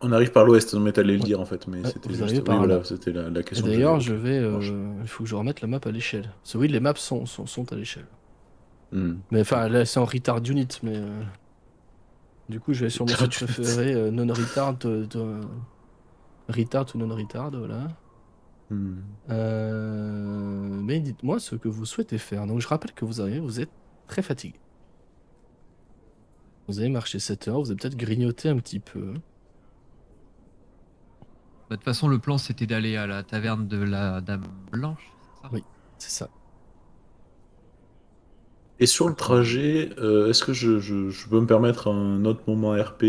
On arrive par l'ouest, mais t'allais le Ouais, dire en fait, mais ouais, c'était vous juste. arrivez Oui, par là. voilà, c'était la Et question que j'avais. d'ailleurs, Ok, ça marche. il faut que je remette la map à l'échelle. Parce que oui, les maps sont à l'échelle. Mais Ok. enfin, là, c'est en retard unit, mais du coup, je vais sur mon Retard site unit. préféré, non-retard, retard ou non-retard, voilà. Hmm. Mais dites-moi ce que vous souhaitez faire. Donc, je rappelle que vous arrivez, vous êtes très fatigué. Vous avez marché 7 heures, vous avez peut-être grignoté un petit peu. Bah, de toute façon, le plan, c'était d'aller à la taverne de la Dame Blanche, c'est ça? Oui, c'est ça. Et sur le trajet, est-ce que je peux me permettre un autre moment RP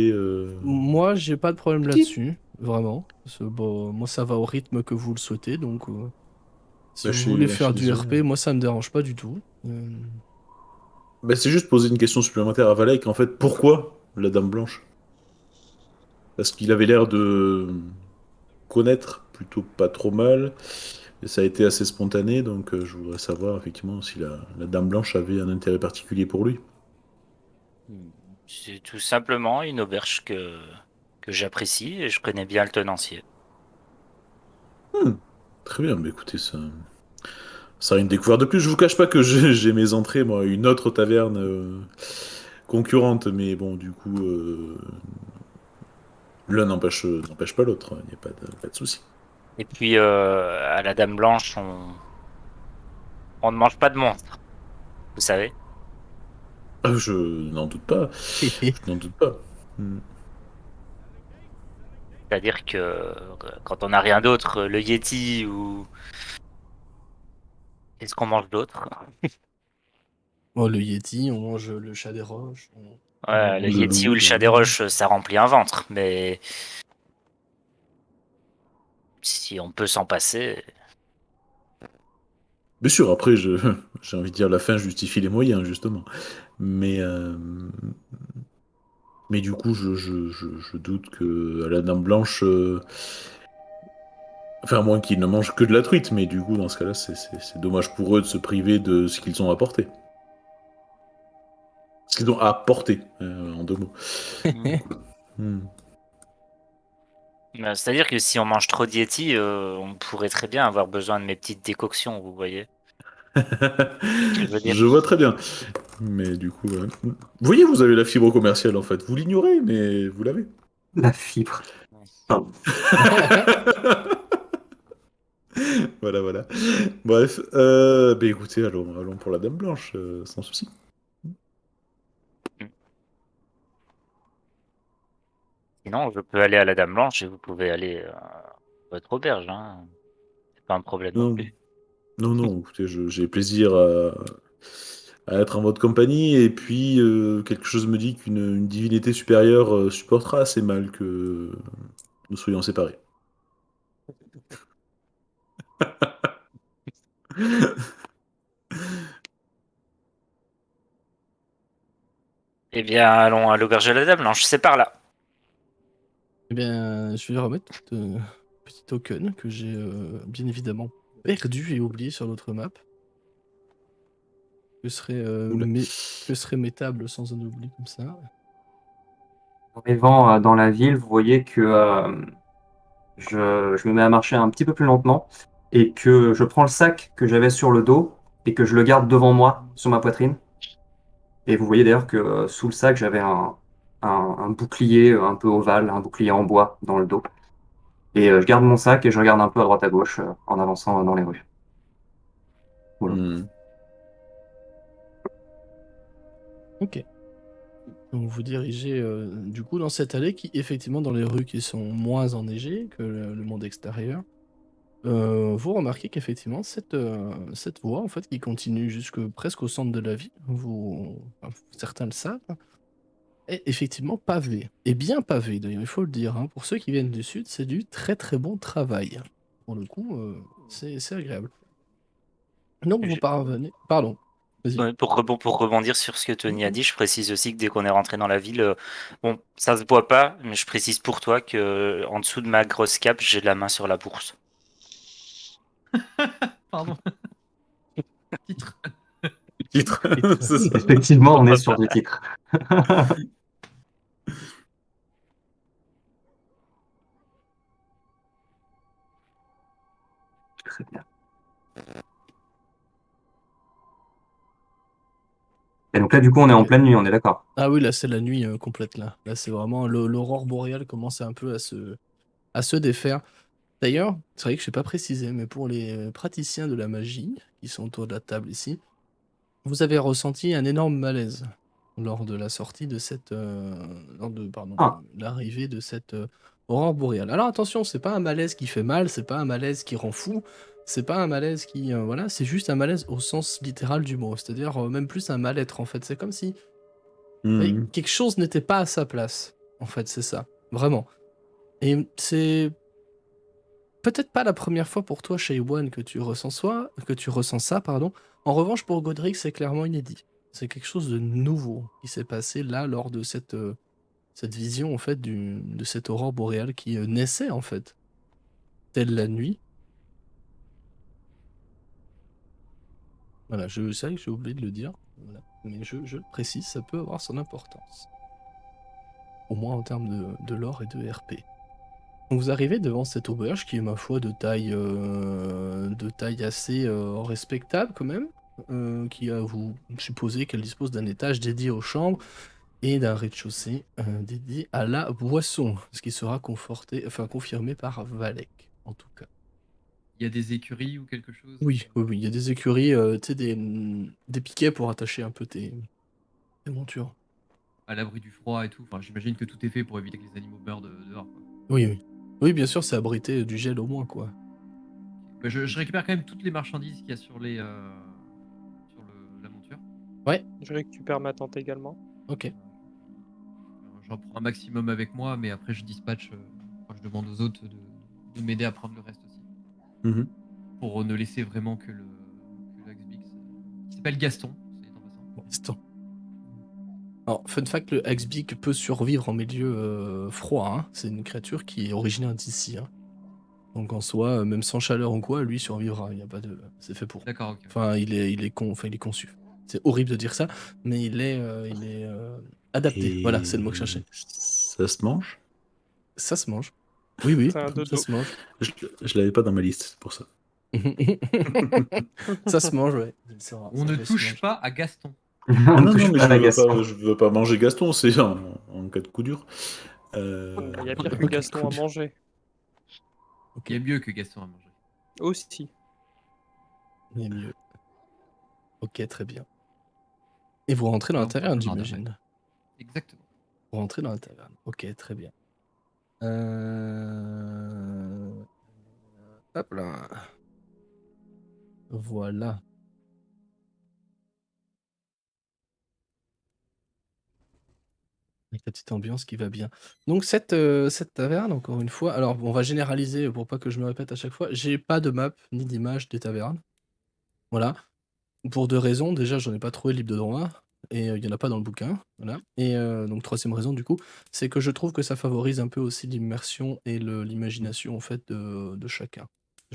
Moi, j'ai pas de problème Petit. là-dessus, vraiment. Bon, moi, ça va au rythme que vous le souhaitez, donc si Bah, vous voulez je suis faire du désolé. RP, moi, ça me dérange pas du tout. Bah, c'est juste poser une question supplémentaire à Valek. En fait, pourquoi la Dame Blanche? Parce qu'il avait l'air de connaître plutôt pas trop mal. Et ça a été assez spontané, donc je voudrais savoir effectivement si la Dame Blanche avait un intérêt particulier pour lui. C'est tout simplement une auberge que j'apprécie et je connais bien le tenancier. Hmm. Très bien, mais écoutez, ça a une découverte de plus. Je vous cache pas que j'ai mes entrées, moi, à une autre taverne concurrente, mais bon, du coup, l'un n'empêche pas l'autre, il n'y a pas de souci. Et puis à la Dame Blanche, on ne mange pas de monstres, vous savez. Je n'en doute pas, je n'en doute pas. Hmm. C'est-à-dire que quand on n'a rien d'autre, le Yeti ou qu'est-ce qu'on mange d'autre? Oh, le Yeti, on mange le chat des roches. Ouais, le Le Yeti ou loup, le le chat des loup. roches, ça remplit un ventre, mais si on peut s'en passer. Bien sûr, après, j'ai envie de dire, la fin justifie les moyens, justement. Mais, euh, mais du coup, je doute que à la Dame Blanche, enfin, à moins qu'ils ne mangent que de la truite, mais du coup, dans ce cas-là, c'est dommage pour eux de se priver de ce qu'ils ont apporté. Ce qu'ils ont apporté, en deux mots. Hmm. C'est-à-dire que si on mange trop de Yeti, on pourrait très bien avoir besoin de mes petites décoctions, vous voyez ce que je veux dire? Je vois très bien. Mais du coup, vous voyez, vous avez la fibre commerciale, en fait. Vous l'ignorez, mais vous l'avez. La fibre. Pardon. Voilà, voilà. Bref, bah écoutez, allons pour la Dame Blanche, sans souci. Mm. Sinon, je peux aller à la Dame Blanche et vous pouvez aller à votre auberge, hein. C'est pas un problème non Non, plus. non, non, écoutez, j'ai plaisir à être en votre compagnie, et puis quelque chose me dit qu'une divinité supérieure supportera assez mal que nous soyons séparés. Eh bien, allons à l'auberge de la Dame Blanche, c'est par là. Eh bien, je vais remettre petit token que j'ai bien évidemment perdu et oublié sur l'autre map. Que serait, Oula. que serait métable sans un oubli comme ça? En arrivant dans la ville, vous voyez que je me mets à marcher un petit peu plus lentement et que je prends le sac que j'avais sur le dos et que je le garde devant moi, sur ma poitrine. Et vous voyez d'ailleurs que sous le sac, j'avais un bouclier un peu ovale, un bouclier en bois dans le dos. Et je garde mon sac et je regarde un peu à droite à gauche en avançant dans les rues. Voilà. Hmm. Ok. Donc vous dirigez du coup dans cette allée qui, effectivement, dans les rues qui sont moins enneigées que le monde extérieur, vous remarquez qu'effectivement, cette voie, en fait, qui continue jusque presque au centre de la ville, enfin, certains le savent, est effectivement pavée. Et bien pavée, d'ailleurs, il faut le dire, hein. Pour ceux qui viennent du sud, c'est du très très bon travail. Pour le coup, c'est agréable. Donc vous Je- parvenez... Pardon, vas-y. Ouais, pour rebondir sur ce que Tony a dit, je précise aussi que dès qu'on est rentré dans la ville, bon, ça se voit pas, mais je précise pour toi que en dessous de ma grosse cape, j'ai la main sur la bourse. Pardon. Titre. Titre, c'est ça. Effectivement, on est sur du titre. Très bien. Et donc là, du coup, on est en Ok. pleine nuit, on est d'accord. Ah oui, là, c'est la nuit complète, là. Là, c'est vraiment... L'aurore boréale commence un peu à se défaire. D'ailleurs, c'est vrai que je n'ai pas précisé, mais pour les praticiens de la magie, qui sont autour de la table ici, vous avez ressenti un énorme malaise lors de la sortie de cette... lors de, pardon, Ah, de l'arrivée de cette aurore boréale. Alors attention, c'est pas un malaise qui fait mal, c'est pas un malaise qui rend fou, c'est pas un malaise qui... voilà, c'est juste un malaise au sens littéral du mot, c'est-à-dire même plus un mal-être, en fait. C'est comme si Mhm. quelque chose n'était pas à sa place, en fait, c'est ça. Vraiment. Et c'est peut-être pas la première fois pour toi, Shaywan, que tu ressens ça, pardon. En revanche, pour Godric, c'est clairement inédit. C'est quelque chose de nouveau qui s'est passé là lors de cette vision, en fait, de cette aurore boréale qui naissait, en fait, telle la nuit. Voilà, c'est vrai que j'ai oublié de le dire, voilà. Mais je le précise, ça peut avoir son importance. Au moins en termes de lore et de RP. Donc vous arrivez devant cette auberge qui est, ma foi, de taille assez respectable quand même, qui a, vous supposez qu'elle dispose d'un étage dédié aux chambres et d'un rez-de-chaussée dédié à la boisson, ce qui sera confirmé par Valek, en tout cas. Il y a des écuries ou quelque chose Oui, oui, oui, il y a des écuries, tu sais, des piquets pour attacher un peu tes montures. à l'abri du froid et tout. Enfin, j'imagine que tout est fait pour éviter que les animaux meurent dehors, quoi. Oui, oui. Oui, bien sûr, c'est abrité du gel au moins, quoi. Bah, je récupère quand même toutes les marchandises qu'il y a sur la monture. Ouais, Je récupère ma tente également. ok. J'en prends un maximum avec moi, mais après je dispatche, enfin, je demande aux autres de m'aider à prendre le reste aussi. Mhm. Pour ne laisser vraiment que le Axbix, qui s'appelle Gaston, c'est en passant. Instant. Alors, fun fact, le Axbeak peut survivre en milieu froid, hein. C'est une créature qui est originaire d'ici, hein. Donc en soi, même sans chaleur ou quoi, lui survivra. Il y a pas de... C'est fait pour. D'accord, ok. Enfin, il est conçu. C'est horrible de dire ça, mais il est adapté. Voilà, c'est le mot que je cherchais. Et ça se mange? Ça se mange. Oui, oui, C'est un ça dodo. se mange. Je l'avais pas dans ma liste, c'est pour ça. Ça se mange, ouais. On ne touche pas à Gaston. on Ah ne non, touche non, mais pas à la Gaston. je veux pas manger Gaston, c'est en cas de coup dur. Il y a pire que Ok, Gaston cool. à manger. Ok, Il y a mieux que Gaston à manger. Aussi. il est mieux. Ok, très bien. Et vous rentrez dans la Alors, taverne, je m'en j'imagine. Exactement. Vous rentrez dans la taverne. Ok, très bien. Euh... Hop là. Voilà. Avec la petite ambiance qui va bien. Donc cette taverne, encore une fois, alors on va généraliser pour pas que je me répète à chaque fois. J'ai pas de map ni d'image des tavernes. Voilà. Pour deux raisons. Déjà, j'en ai pas trouvé le livre de droit. Et il y en a pas dans le bouquin. Voilà. Et donc troisième raison du coup, c'est que je trouve que ça favorise un peu aussi l'immersion et l'imagination en fait de chacun.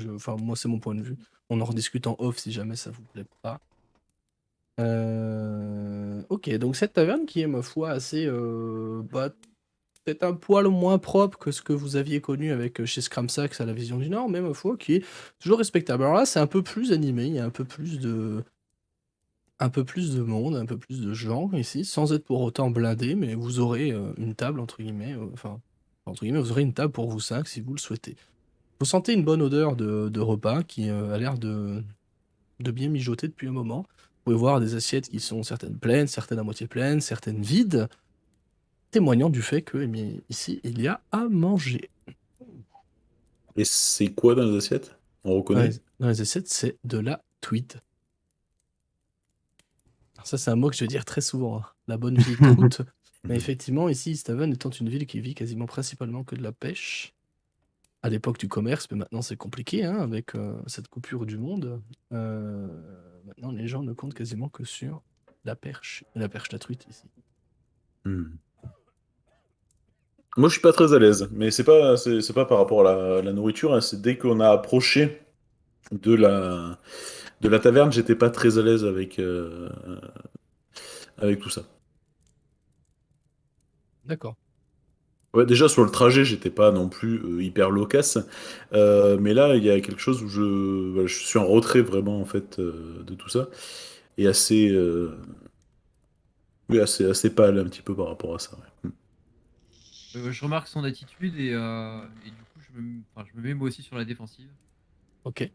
Enfin, moi c'est mon point de vue. On en rediscute en off si jamais ça vous plaît pas. Ok, donc cette taverne qui est, ma foi, assez... peut-être un poil moins propre que ce que vous aviez connu avec chez Scramsax à la Vision du Nord, mais ma foi, qui est toujours respectable. Alors là, c'est un peu plus animé, il y a un peu plus de monde, un peu plus de gens ici, sans être pour autant blindé, mais vous aurez une table, entre guillemets, entre guillemets, vous aurez une table pour vous cinq si vous le souhaitez. Vous sentez une bonne odeur de repas qui a l'air de bien mijoter depuis un moment. Vous pouvez voir des assiettes qui sont certaines pleines, certaines à moitié pleines, certaines vides, témoignant du fait que, eh bien, ici, il y a à manger. Et c'est quoi dans les assiettes? On reconnaît? Dans les assiettes, c'est de la tweed. Alors ça, c'est un mot que je vais dire très souvent, hein. La bonne vieille croûte. Mais effectivement, ici, Easthaven étant une ville qui vit quasiment principalement que de la pêche, à l'époque du commerce, mais maintenant c'est compliqué, hein, avec cette coupure du monde. Maintenant, les gens ne comptent quasiment que sur la perche, la truite ici. Hmm. Moi, je suis pas très à l'aise, mais c'est pas par rapport à la nourriture, hein, c'est dès qu'on a approché de de la taverne, j'étais pas très à l'aise avec tout ça. D'accord. Ouais, déjà sur le trajet, j'étais pas non plus hyper loquace. Mais là, il y a quelque chose où voilà, je suis en retrait vraiment en fait de tout ça. Et assez, oui, assez pâle un petit peu par rapport à ça. Ouais. Je remarque son attitude et du coup, enfin, je me mets moi aussi sur la défensive. Ok,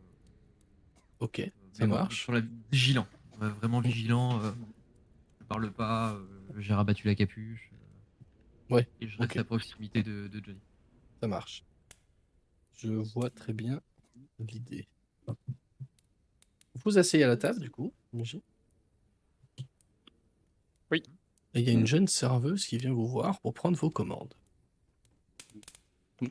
ok, ça Mais bon, marche. sur la vigilant. Vraiment Mm. vigilant. Je parle pas, j'ai rabattu la capuche Ouais, et je reste ok, à proximité de Johnny. ça marche. Je vois très bien l'idée. Vous vous asseyez à la table, du coup, j'imagine. Oui. Et il y a une jeune serveuse qui vient vous voir pour prendre vos commandes.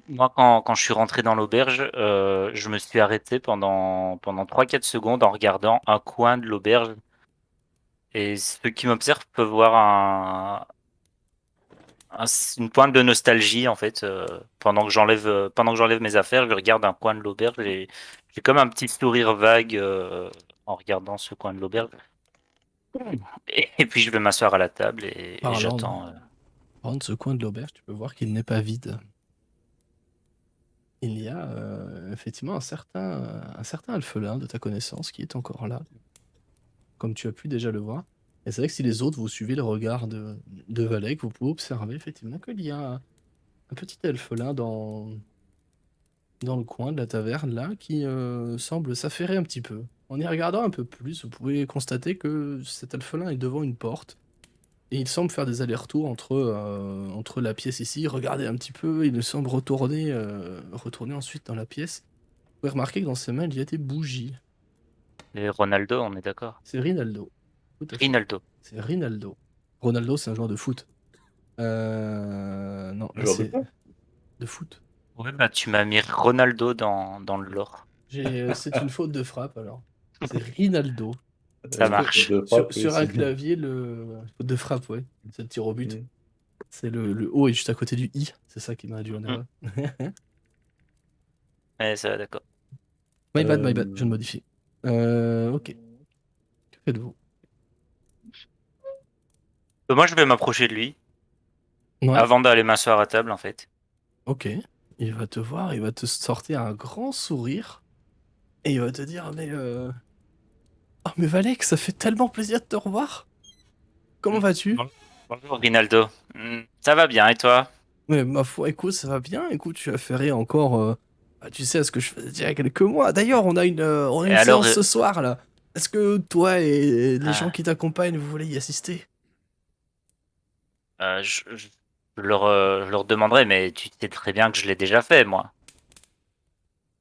Moi, quand je suis rentré dans l'auberge, je me suis arrêté pendant 3-4 secondes en regardant un coin de l'auberge. Et ceux qui m'observent peuvent voir une pointe de nostalgie en fait. Pendant que j'enlève mes affaires, je regarde un coin de l'auberge et j'ai comme un petit sourire vague en regardant ce coin de l'auberge. Et puis je vais m'asseoir à la table et Parlant de, j'attends. parlant de ce coin de l'auberge, tu peux voir qu'il n'est pas vide. Il y a effectivement un certain alphelin de ta connaissance qui est encore là, comme tu as pu déjà le voir. Et c'est vrai que si les autres vous suivez le regard de Valek, vous pouvez observer effectivement qu'il y a un petit elfelin dans le coin de la taverne là qui semble s'affairer un petit peu. En y regardant un peu plus, vous pouvez constater que cet elfelin est devant une porte et il semble faire des allers-retours entre la pièce ici, regarder un petit peu, il semble retourner ensuite dans la pièce. Vous pouvez remarquer que dans ses mains il y a des bougies. Et Ronaldo, on est d'accord. C'est Rinaldo. Tout à fait. Rinaldo. C'est Rinaldo. Ronaldo, c'est un joueur de foot. Non, là Genre de c'est quoi? de foot. Ouais, bah tu m'as mis Ronaldo dans le lore. C'est une faute de frappe alors. C'est Rinaldo. Ça Tu peux Faute marche. de frappe, oui, sur un c'est bien. clavier le faute de frappe, ouais. C'est le tir au but. Mm. C'est le O est juste à côté du I. C'est ça qui m'a induit en Mm. erreur. Ouais, ça va, d'accord. My bad, je Euh, le modifie. Ok. Que faites-vous? Moi, je vais m'approcher de lui Ouais, avant d'aller m'asseoir à table en fait. ok. Il va te voir, il va te sortir un grand sourire et il va te dire oh mais Valek, ça fait tellement plaisir de te revoir. Comment Mm. vas-tu? Bonjour Rinaldo. Ça va bien et toi? Mais ma foi, écoute, ça va bien. Écoute, tu as fait encore, tu sais, à ce que je faisais il y a quelques mois. D'ailleurs, on a Et une alors, séance ce soir là. Est-ce que toi et les gens ah, qui t'accompagnent, vous voulez y assister? euh, je, je- je leur demanderai, mais tu sais très bien que je l'ai déjà fait, moi.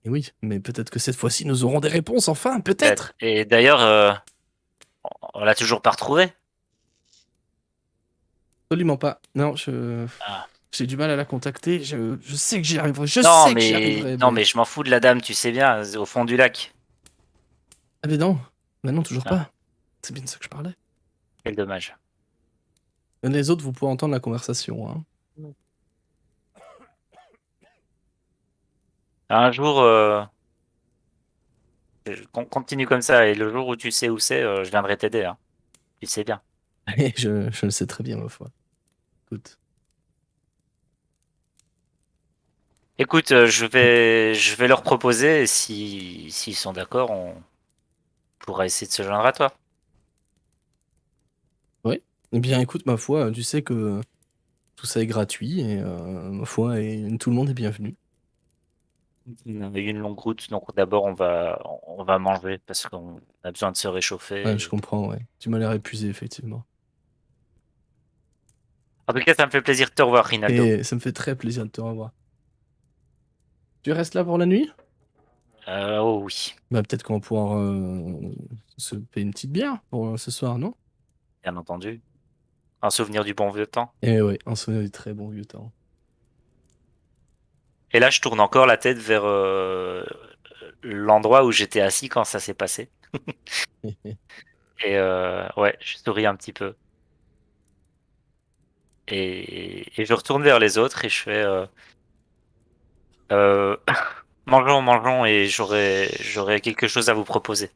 Et oui, mais peut-être que cette fois-ci, nous aurons des réponses, enfin, Peut-être. peut-être. Et d'ailleurs, on l'a toujours pas retrouvé. Absolument pas. Non, Ah. j'ai du mal à la contacter. Je sais que j'y arriverai. Je Non, sais que j'y mais arriverai, non, mais mais je m'en fous de la dame, tu sais bien, au fond du lac. ah mais non, maintenant toujours Ah, pas. C'est bien de ça que je parlais. quel dommage. Les autres, vous pouvez entendre la conversation, hein. Un jour, qu'on continue comme ça, et le jour où tu sais où c'est, je viendrai t'aider, hein. Tu sais bien. Et je le sais très bien, ma foi. Écoute. Écoute, je vais leur proposer, et s'ils sont d'accord, on pourra essayer de se joindre à toi. Ouais. Eh bien, écoute, ma foi, tu sais que tout ça est gratuit et ma foi, et tout le monde est bienvenu. On a eu une longue route, donc d'abord on va manger parce qu'on a besoin de se Ouais, je réchauffer. comprends, ouais. Tu m'as l'air épuisé, effectivement. En tout cas, ça me fait plaisir de te revoir, Rinaldo. Et ça me fait très plaisir de te revoir. Tu restes là pour la nuit? Oh oui, Bah, peut-être qu'on va pouvoir se payer une petite bière pour ce soir, non? bien entendu. Un souvenir du bon vieux temps. Eh ouais, un souvenir du très bon vieux temps. Et là, je tourne encore la tête vers l'endroit où j'étais assis quand ça s'est passé. Et ouais, je souris un petit peu. Et je retourne vers les autres et je fais euh, mangeons, mangeons et j'aurai quelque chose à vous proposer.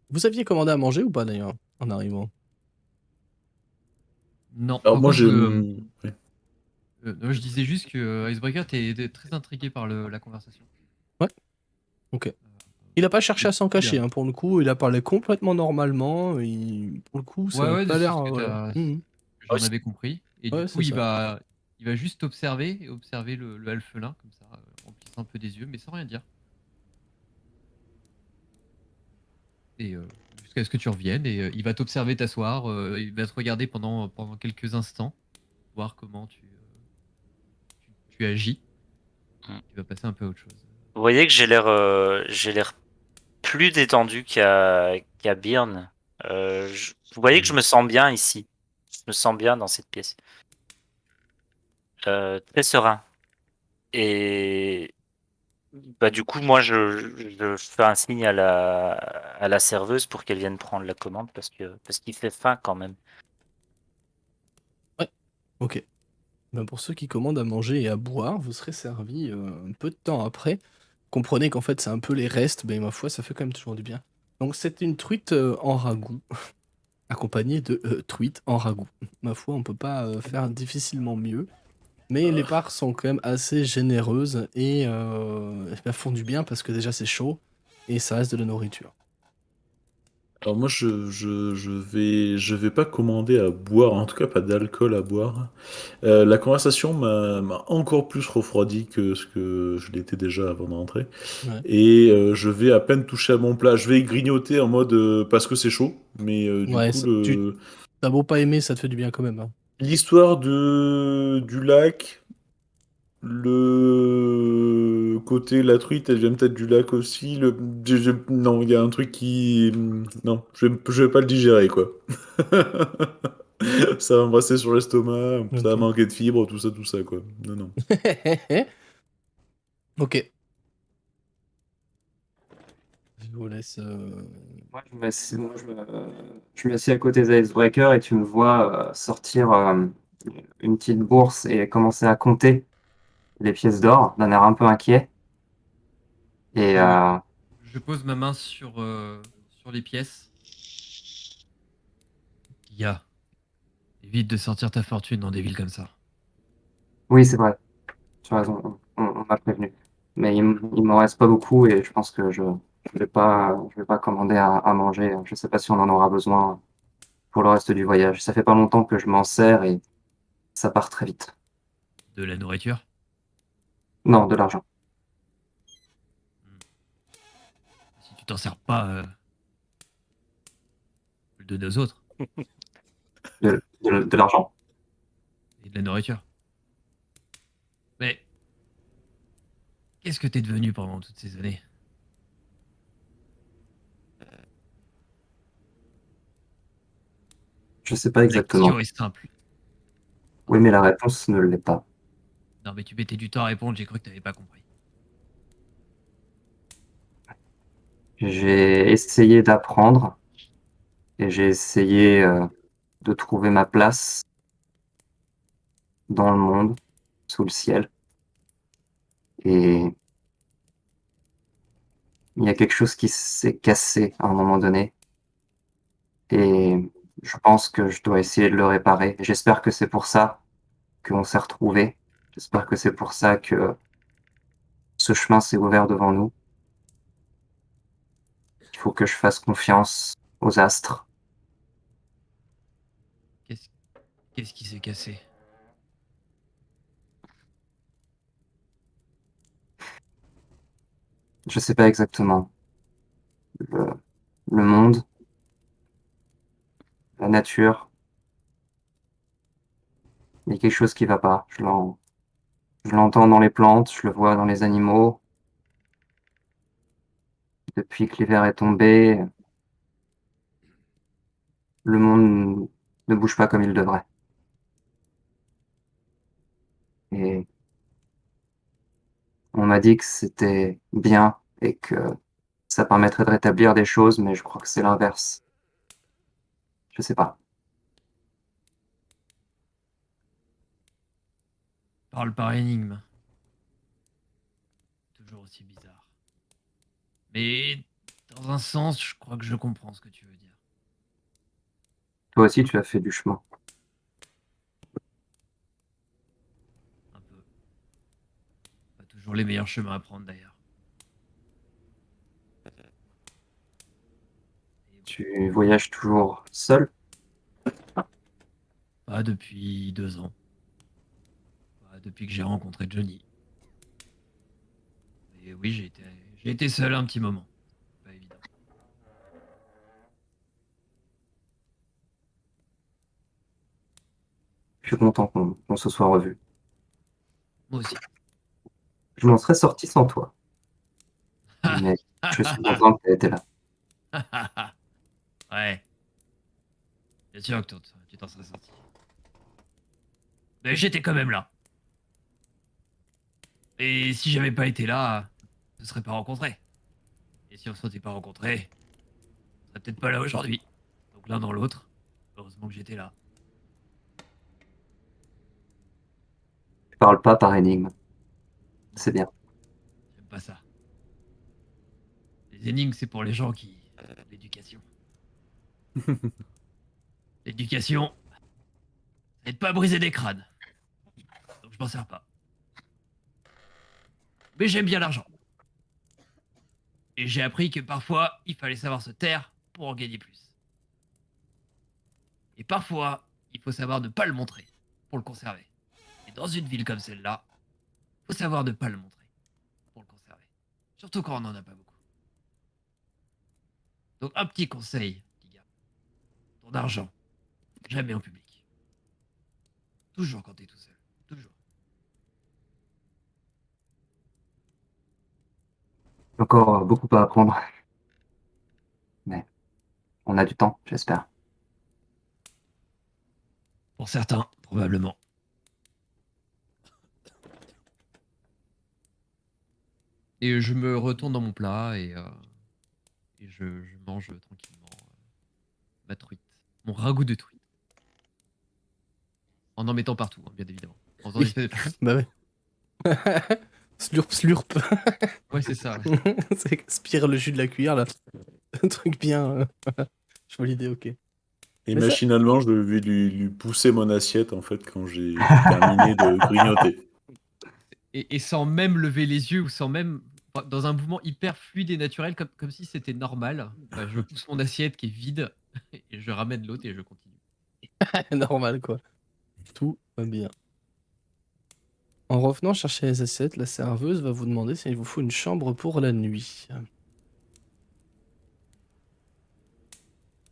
Vous aviez commandé à manger ou pas, d'ailleurs, en arrivant? Non, Alors par moi, contre, je... ouais. non, je disais juste que Icebreaker, t'es très intrigué par la conversation. Ouais, ok. Il a pas cherché à s'en cacher, hein, pour le coup, il a parlé complètement normalement, pour le coup, ça Ouais, n'a ouais, pas c'est l'air... ce que voilà. Mhm. j'en avais compris. Et du Ouais, coup, c'est ça. il va juste observer et observer le alphelin, comme ça, en plissant un peu des yeux, mais sans rien dire. Et jusqu'à ce que tu reviennes, et il va t'observer t'asseoir, il va te regarder pendant quelques instants, voir comment tu agis. Mm. Tu vas passer un peu à autre chose. Vous voyez que j'ai l'air plus détendu qu'à Byrne. Vous voyez que je me sens bien ici. Je me sens bien dans cette pièce. Très serein. Et bah, du coup, moi, je fais un signe à la serveuse pour qu'elle vienne prendre la commande parce qu'il fait faim quand même. Ouais, ok. Ben, pour ceux qui commandent à manger et à boire, vous serez servi un peu de temps après. Comprenez qu'en fait, c'est un peu les restes, mais ma foi, ça fait quand même toujours du bien. Donc, c'est une truite en ragoût, accompagnée de truite en ragoût. Ma foi, on peut pas faire difficilement mieux. Mais les parts sont quand même assez généreuses et elles font du bien parce que déjà c'est chaud et ça reste de la nourriture. Alors moi, je vais pas commander à boire, en tout cas pas d'alcool à boire. La conversation m'a encore plus refroidi que ce que je l'étais déjà avant d'entrer. Ouais, Et je vais à peine toucher à mon plat. Je vais grignoter en mode parce que c'est chaud. Mais du ouais coup, tu t'as beau pas aimer, ça te fait du bien quand même, hein. l'histoire du lac, le côté la truite, elle vient peut-être du lac aussi. Non, il y a un truc qui... Non, je vais pas le digérer, quoi. Ça va me brasser sur l'estomac, ça va Ok. manquer de fibres, tout ça, quoi. Non, non. Ok. Je vous laisse. Moi, je m'assieds à côté des Icebreaker et tu me vois sortir une petite bourse et commencer à compter les pièces d'or d'un air un peu inquiet. Et Je, je pose ma main sur les pièces. Ya, évite de sortir ta fortune dans des villes comme ça. oui, c'est vrai, tu as raison, on m'a prévenu. Mais il m'en reste pas beaucoup et je pense que je vais pas commander à manger. Je sais pas si on en aura besoin pour le reste du voyage. Ça fait pas longtemps que je m'en sers et ça part très vite. De la nourriture? Non, de l'argent. Hmm. Si tu t'en sers pas, faut le donner aux autres. De l'argent? Et de la nourriture. Mais qu'est-ce que t'es devenu pendant toutes ces années? Je sais pas La question exactement. est simple. Oui, mais la réponse ne l'est pas. Non, mais tu mettais du temps à répondre, j'ai cru que t'avais pas compris. J'ai essayé d'apprendre et j'ai essayé de trouver ma place dans le monde, sous le ciel. Et il y a quelque chose qui s'est cassé à un moment donné. Et je pense que je dois essayer de le réparer. J'espère que c'est pour ça qu'on s'est retrouvés. J'espère que c'est pour ça que ce chemin s'est ouvert devant nous. Il faut que je fasse confiance aux astres. Qu'est-ce qu'est-ce qui s'est cassé? Je sais pas exactement. Le, le monde, la nature, il y a quelque chose qui va pas. Je l'entends dans les plantes, je le vois dans les animaux. Depuis que l'hiver est tombé, le monde ne bouge pas comme il devrait. Et on m'a dit que c'était bien et que ça permettrait de rétablir des choses, mais je crois que c'est l'inverse. Je sais pas. Parle par énigme. Toujours aussi bizarre. Mais dans un sens, je crois que je comprends ce que tu veux dire. Toi aussi, tu as fait du chemin. Toujours les meilleurs chemins à prendre d'ailleurs. Tu voyages toujours seul? Pas depuis 2 ans. Pas depuis que j'ai rencontré Johnny. Et oui, j'ai été seul un petit moment. Pas évident. Je suis content qu'on se soit revus. Moi aussi. Je m'en serais sorti sans toi, mais je suis content que tu aies été là. Ouais, bien sûr que tu t'en serais sorti. Mais j'étais quand même là. Et si j'avais pas été là, on ne serait pas rencontrés. Et si on se serait pas rencontrés, on serait peut-être pas là aujourd'hui. Donc l'un dans l'autre, heureusement que j'étais là. Tu parles pas par énigme, c'est bien. J'aime pas ça. Les énigmes, c'est pour les gens qui... L'éducation. L'éducation, ça aide pas à briser des crânes. Donc je m'en sers pas. Mais j'aime bien l'argent. Et j'ai appris que parfois, il fallait savoir se taire pour en gagner plus. Et parfois, il faut savoir ne pas le montrer pour le conserver. Et dans une ville comme celle-là, il faut savoir ne pas le montrer pour le conserver. Surtout quand on n'en a pas beaucoup. Donc un petit conseil, petit gars. Ton argent, jamais en public. Toujours quand t'es tout seul. Toujours. Encore beaucoup à apprendre, mais on a du temps, j'espère. Pour certains, probablement. Et je me retourne dans mon plat et je mange tranquillement ma truite. Mon ragoût de truite. En mettant partout, hein, bien évidemment. En faisant Oui. des espèces de... Bah ouais. Slurp, slurp. Ouais, c'est ça. Ouais. C'est aspire le jus de la cuillère, là. Un truc bien. Je vois l'idée, ok. Et Mais ça- machinalement, je vais lui pousser mon assiette, en fait, quand j'ai terminé de grignoter. Et sans même lever les yeux ou sans même... enfin, dans un mouvement hyper fluide et naturel, comme si c'était normal. Bah, je pousse mon assiette qui est vide et je ramène l'autre et je continue. Normal, quoi. Tout va bien. En revenant chercher les assiettes, la serveuse va vous demander s'il vous faut une chambre pour la nuit.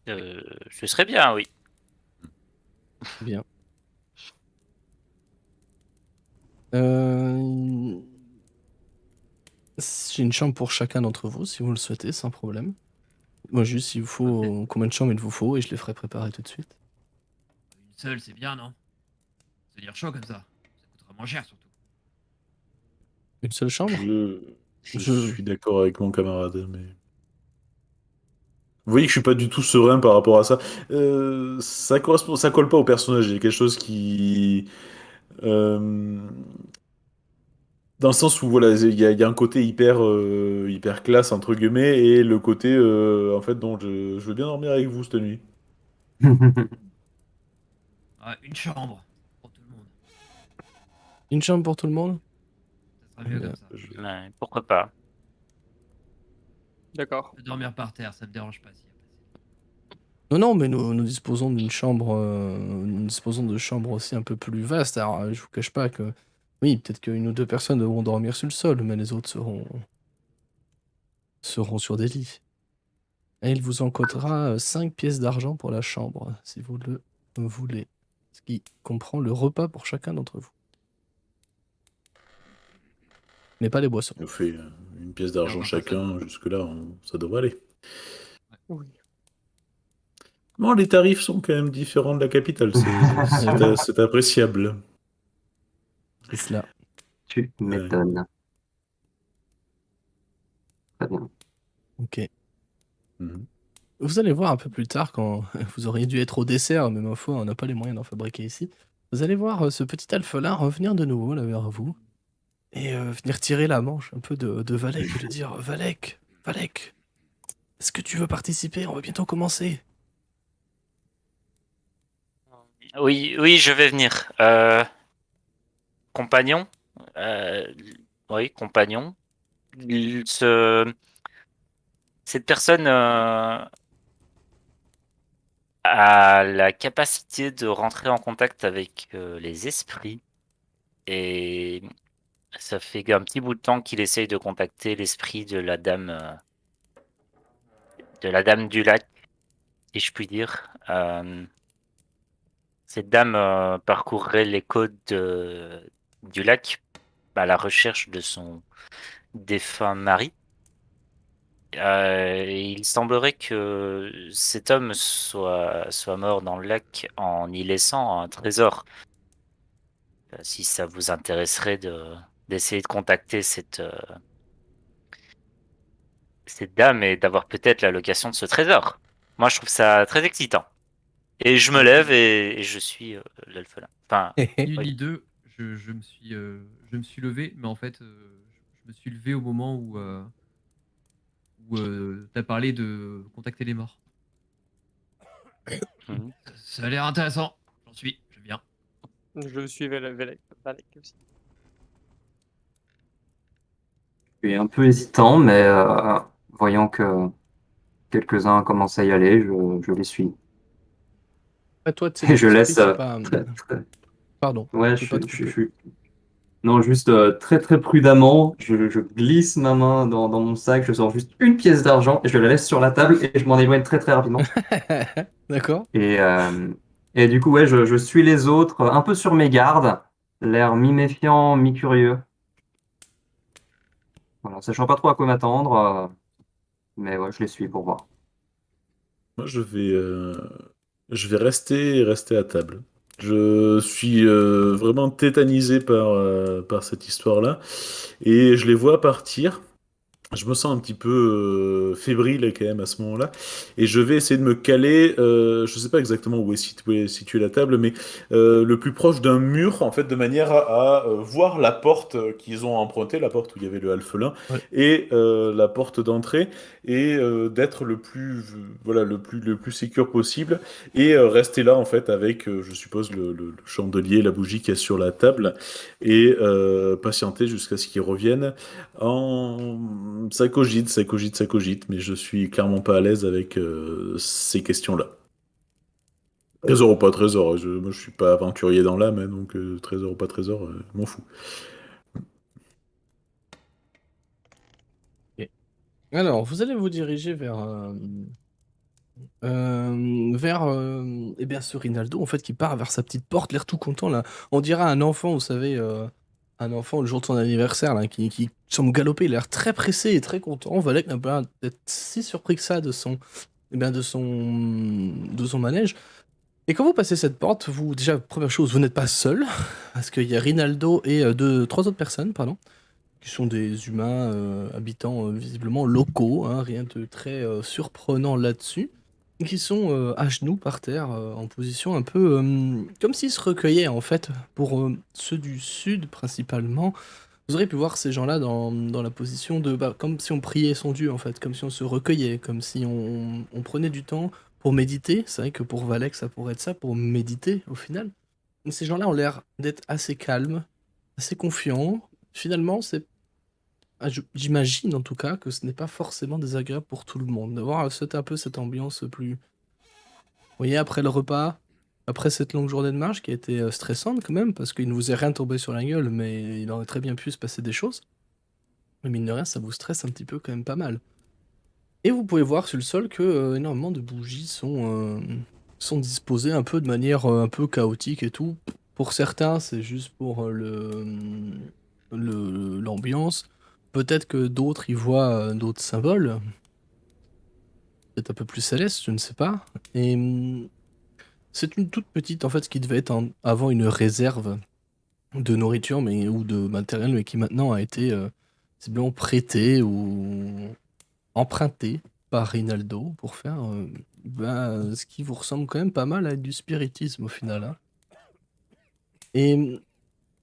Ce serait bien, oui. Bien. Euh, J'ai une chambre pour chacun d'entre vous, si vous le souhaitez, sans problème. Moi, juste, s'il vous faut, combien de chambres il vous faut, et je les ferai préparer tout de suite. Une seule, c'est bien, non? Se dire chaud comme ça. Ça coûtera moins cher surtout. Une seule chambre? Je Je- suis d'accord avec mon camarade, mais... Vous voyez que je suis pas du tout serein par rapport à ça. Ça correspond, ça colle pas au personnage. Il y a quelque chose qui... euh, dans le sens où voilà, il y a un côté hyper classe entre guillemets et le côté en fait dont je veux bien dormir avec vous cette nuit. Ah, une chambre pour tout le monde. Une chambre pour tout le monde? Ça sera mieux Bien. comme ça. Ouais, pourquoi pas. D'accord. De dormir par terre, ça me dérange pas s'il y a pas. Non, non, mais nous disposons d'une chambre, nous disposons de chambres aussi un peu plus vastes. Alors, je vous cache pas que, oui, peut-être qu'une ou deux personnes devront dormir sur le sol, mais les autres seront sur des lits. Et il vous en coûtera 5 pièces d'argent pour la chambre, si vous le voulez. Ce qui comprend le repas pour chacun d'entre vous. Mais pas les boissons. On fait une pièce Et d'argent encore pas ça. chacun, jusque-là, ça devrait aller. Oui. Bon, les tarifs sont quand même différents de la capitale, c'est appréciable. C'est cela. Tu m'étonnes. Très bien. Ok. Mhm. Vous allez voir un peu plus tard quand vous auriez dû être au dessert, mais ma foi, on n'a pas les moyens d'en fabriquer ici. Vous allez voir ce petit elfe-là revenir de nouveau là vers vous et venir tirer la manche un peu de Valek et lui dire Valek, Valek, est-ce que tu veux participer? On va bientôt commencer. Oui, oui, je vais venir. Compagnon, euh, oui, compagnon. Cette personne a la capacité de rentrer en contact avec les esprits et ça fait un petit bout de temps qu'il essaye de contacter l'esprit de la dame du lac, si je puis dire. Cette dame parcourrait les côtes du lac à la recherche de son défunt mari. Et il semblerait que cet homme soit mort dans le lac en y laissant un trésor. Si ça vous intéresserait d'essayer de contacter cette dame et d'avoir peut-être la location de ce trésor. Moi, je trouve ça très excitant. Et je me lève et je suis l'elfe là. Enfin, Ni une oui. ni deux, je me suis levé, mais en fait, je me suis levé au moment où t'as parlé de contacter les morts. Mhm. Ça a l'air intéressant. Je viens. Je suis Valek aussi. Je suis un peu hésitant, mais voyant que quelques-uns commencent à y aller, je les suis. Après, toi, tu sais, Et les je esprits, laisse. c'est pas. Pardon, Ouais, je t'ai pas trop coupé. Non, juste très très prudemment, je glisse ma main dans mon sac, je sors juste une pièce d'argent et je la laisse sur la table et je m'en éloigne très très rapidement. D'accord. Et, euh, et du coup, ouais, je suis les autres, un peu sur mes gardes, l'air mi-méfiant, mi-curieux. Voilà, sachant pas trop à quoi m'attendre, mais ouais, je les suis pour voir. Moi, je vais rester à table. Je suis vraiment tétanisé par cette histoire-là. Et je les vois partir. Je me sens un petit peu fébrile quand même à ce moment-là. Et je vais essayer de me caler, je sais pas exactement où est située la table, mais le plus proche d'un mur, en fait, de manière à voir la porte qu'ils ont empruntée, la porte où il y avait le alphelin, Ouais. et la porte d'entrée, et d'être voilà, le plus sécure possible, et rester là, en fait, avec, je suppose, le chandelier, la bougie qu'il y a sur la table, et patienter jusqu'à ce qu'ils reviennent. Ça cogite, mais je suis clairement pas à l'aise avec ces questions-là. Trésor ou pas trésor, moi je suis pas aventurier dans l'âme, hein, donc trésor ou pas trésor, m'en fous. Ok. Alors, vous allez vous diriger vers eh bien, ce Rinaldo, en fait, qui part vers sa petite porte, l'air tout content, là. On dirait un enfant, vous savez, un enfant le jour de son anniversaire, là, qui semble galoper, il a l'air très pressé et très content. Valek n'a pas l'air d'être si surpris que ça eh bien, de son manège. Et quand vous passez cette porte, vous, déjà, première chose, vous n'êtes pas seul, parce qu'il y a Rinaldo et trois autres personnes, pardon, qui sont des humains habitants visiblement locaux, hein, rien de très surprenant là-dessus, et qui sont à genoux par terre, en position un peu comme s'ils se recueillaient en fait, pour ceux du sud principalement. Vous auriez pu voir ces gens-là dans la position de, bah, comme si on priait son Dieu en fait, comme si on se recueillait, comme si on prenait du temps pour méditer. C'est vrai que pour Valek ça pourrait être ça, pour méditer au final. Mais ces gens-là ont l'air d'être assez calmes, assez confiants. Finalement, c'est j'imagine en tout cas que ce n'est pas forcément désagréable pour tout le monde d'avoir un peu cette ambiance plus. Vous voyez, après le repas, après cette longue journée de marche qui a été stressante quand même, parce qu'il ne vous est rien tombé sur la gueule, mais il aurait très bien pu se passer des choses. Mais mine de rien, ça vous stresse un petit peu quand même pas mal. Et vous pouvez voir sur le sol que énormément de bougies sont disposées un peu de manière un peu chaotique et tout. Pour certains, c'est juste pour l'ambiance. Peut-être que d'autres y voient d'autres symboles, peut-être un peu plus célestes, je ne sais pas. Et c'est une toute petite, en fait, ce qui devait être avant une réserve de nourriture mais, ou de matériel, mais qui maintenant a été visiblement prêté ou emprunté par Rinaldo pour faire ce qui vous ressemble quand même pas mal à du spiritisme au final, hein. Et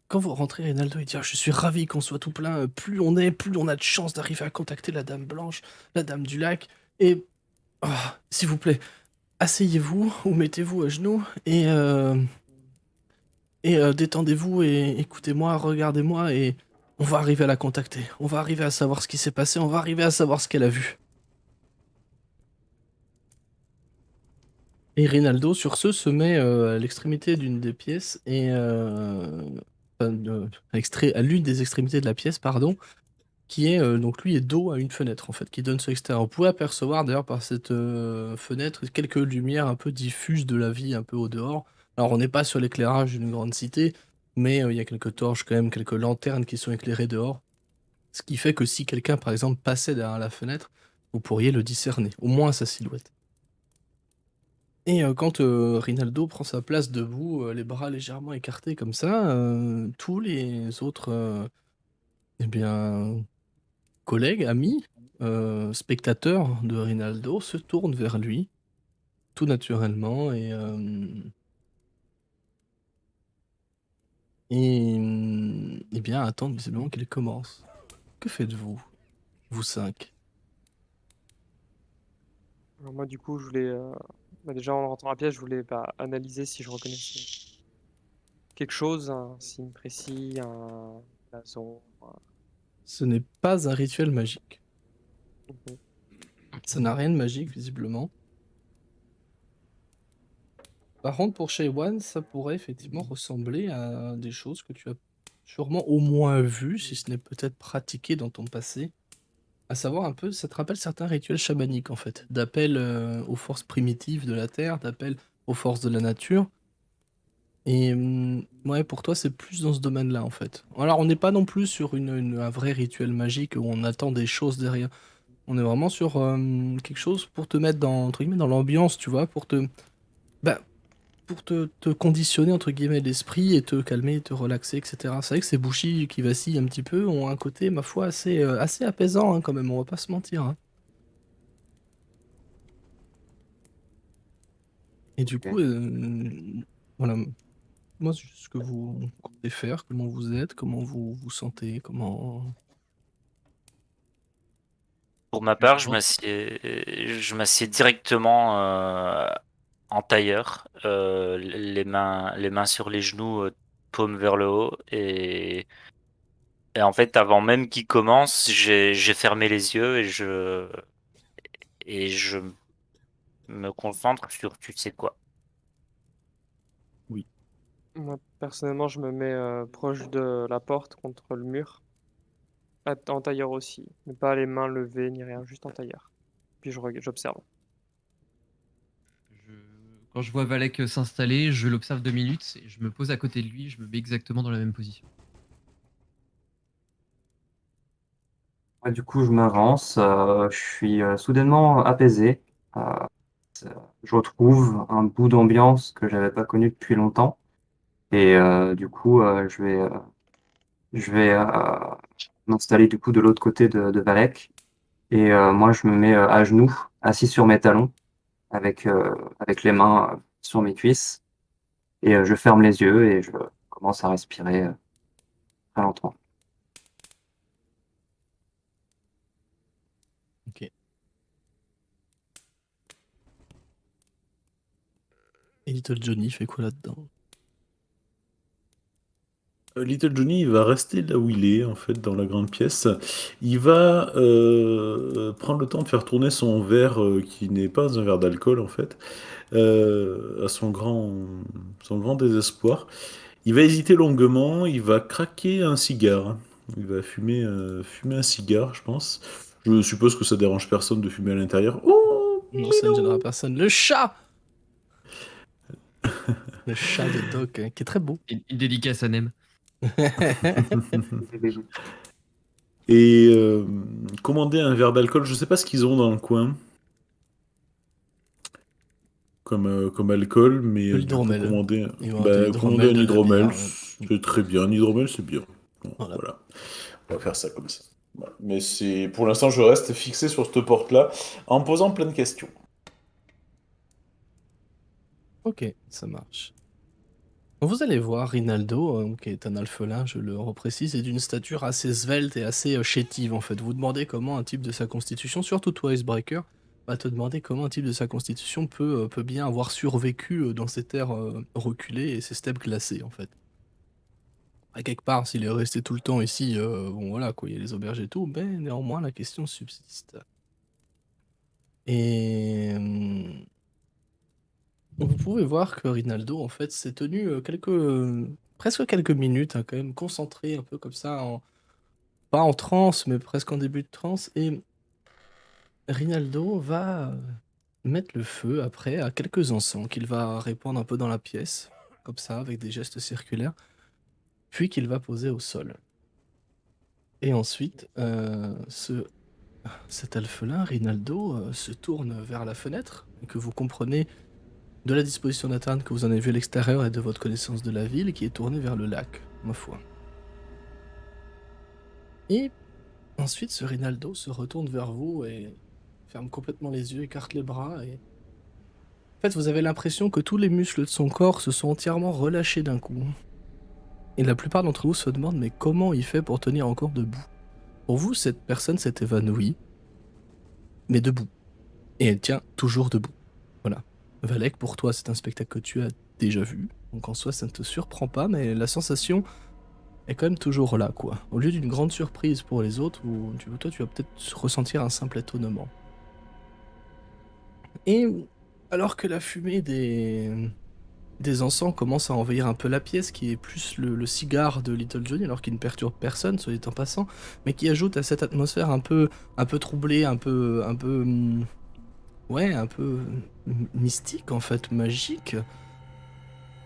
quand vous rentrez, Rinaldo il dit: Ah, je suis ravi qu'on soit tout plein. Plus on est, plus on a de chances d'arriver à contacter la Dame Blanche, la Dame du Lac. Et s'il vous plaît, asseyez-vous ou mettez-vous à genoux et détendez-vous et écoutez-moi, regardez-moi. Et On va arriver à la contacter. On va arriver à savoir ce qui s'est passé. On va arriver à savoir ce qu'elle a vu. Et Rinaldo, sur ce, se met à l'extrémité d'une des pièces et enfin, à l'une des extrémités de la pièce, pardon, qui est donc lui est dos à une fenêtre en fait, qui donne sur l'extérieur. Vous pouvez apercevoir d'ailleurs par cette fenêtre quelques lumières un peu diffuses de la vie un peu au dehors. Alors on n'est pas sur l'éclairage d'une grande cité, mais il y a quelques torches quand même, quelques lanternes qui sont éclairées dehors. Ce qui fait que si quelqu'un par exemple passait derrière la fenêtre, vous pourriez le discerner, au moins sa silhouette. Et quand Rinaldo prend sa place debout, les bras légèrement écartés comme ça, tous les autres eh bien, collègues, amis, spectateurs de Rinaldo se tournent vers lui, tout naturellement, et bien attendent visiblement qu'il commence. Que faites-vous, vous cinq? Alors moi, du coup, je voulais. Déjà, en rentrant à la pièce, je voulais analyser si je reconnaissais quelque chose, un signe précis, un blason. Ce n'est pas un rituel magique. Mhm. Ça n'a rien de magique, visiblement. Par contre, pour Shaywan, ça pourrait effectivement ressembler à des choses que tu as sûrement au moins vues, si ce n'est peut-être pratiqué dans ton passé. À savoir un peu, ça te rappelle certains rituels chamaniques en fait, d'appel aux forces primitives de la Terre, d'appel aux forces de la nature. Et ouais, pour toi, c'est plus dans ce domaine-là en fait. Alors, on n'est pas non plus sur un vrai rituel magique où on attend des choses derrière. On est vraiment sur quelque chose pour te mettre dans, entre guillemets, dans l'ambiance, tu vois, bah, pour te conditionner entre guillemets l'esprit et te calmer, te relaxer, etc. C'est vrai que ces bouchis qui vacillent un petit peu ont un côté, ma foi, assez apaisant hein, quand même, on va pas se mentir. Hein. Et du Ok. coup, voilà, moi, c'est juste ce que vous comptez faire, comment vous êtes, comment vous vous sentez, comment... Pour ma part, je m'assieds directement en tailleur, les mains sur les genoux, paume vers le haut, et en fait, avant même qu'il commence, j'ai fermé les yeux et je me concentre sur tu sais quoi. Oui. Moi, personnellement, je me mets proche de la porte contre le mur, en tailleur aussi, mais pas les mains levées ni rien, juste en tailleur. Puis j'observe. Je- Quand je vois Valek s'installer, je l'observe 2 minutes et je me pose à côté de lui, je me mets exactement dans la même position. Ouais, du coup, je m'avance. Je suis soudainement apaisé. Euh, je retrouve un bout d'ambiance que j'avais pas connu depuis longtemps. Et du coup, je vais m'installer du coup de l'autre côté de Valek. Et moi, je me mets à genoux, assis sur mes talons, avec les mains sur mes cuisses. Et je ferme les yeux et je commence à respirer très lentement. Ok. Et Little Johnny fait quoi là-dedans? Little Johnny, il va rester là où il est, en fait, dans la grande pièce. Il va prendre le temps de faire tourner son verre, qui n'est pas un verre d'alcool, en fait, à son grand désespoir. Il va hésiter longuement, il va craquer un cigare. Il va fumer un cigare, je pense. Je suppose que ça dérange personne de fumer à l'intérieur. Oh, Non, ça ne gênera minou! personne. Le chat! Le chat de Doc, qui est très beau. Une dédicace à Nem. Et commander un verre d'alcool, je sais pas ce qu'ils ont dans le coin. Comme alcool, mais De du coup, l'hydromel. Ils vont de commander l'hydromel, un de la hydromel, bière. c'est très bien. Un hydromel, c'est bien. Bon, Voilà. voilà, on va faire ça comme ça. Voilà. Mais pour l'instant, je reste fixé sur cette porte-là, en me posant plein de questions. Ok, ça marche. Vous allez voir, Rinaldo, qui est un alphelin, je le reprécise, est d'une stature assez svelte et assez chétive en fait. Vous demandez comment un type de sa constitution, surtout toi Icebreaker, va te demander comment un type de sa constitution peut bien avoir survécu dans ces terres reculées et ces steppes glacées en fait. À quelque part, s'il est resté tout le temps ici, bon voilà quoi, il y a les auberges et tout, mais néanmoins la question subsiste. Et vous pouvez voir que Rinaldo en fait s'est tenu presque quelques minutes, hein, quand même concentré un peu comme ça, pas en transe, mais presque en début de transe. Et Rinaldo va mettre le feu après à quelques encens qu'il va répandre un peu dans la pièce, comme ça, avec des gestes circulaires, puis qu'il va poser au sol. Et ensuite, cet elfe-là, Rinaldo, se tourne vers la fenêtre, et que vous comprenez de la disposition d'Athan que vous en avez vu à l'extérieur et de votre connaissance de la ville, qui est tournée vers le lac, ma foi. Et ensuite, ce Rinaldo se retourne vers vous et ferme complètement les yeux, écarte les bras et... En fait, vous avez l'impression que tous les muscles de son corps se sont entièrement relâchés d'un coup. Et la plupart d'entre vous se demandent mais comment il fait pour tenir encore debout. Pour vous, cette personne s'est évanouie, mais debout. Et elle tient toujours debout. Voilà. Valek, pour toi, c'est un spectacle que tu as déjà vu. Donc en soi, ça ne te surprend pas, mais la sensation est quand même toujours là, quoi. Au lieu d'une grande surprise pour les autres, où toi, tu vas peut-être ressentir un simple étonnement. Et alors que la fumée des encens commence à envahir un peu la pièce, qui est plus le cigare de Little Johnny, alors qu'il ne perturbe personne, soit dit en passant, mais qui ajoute à cette atmosphère un peu troublée, un peu mystique en fait, magique.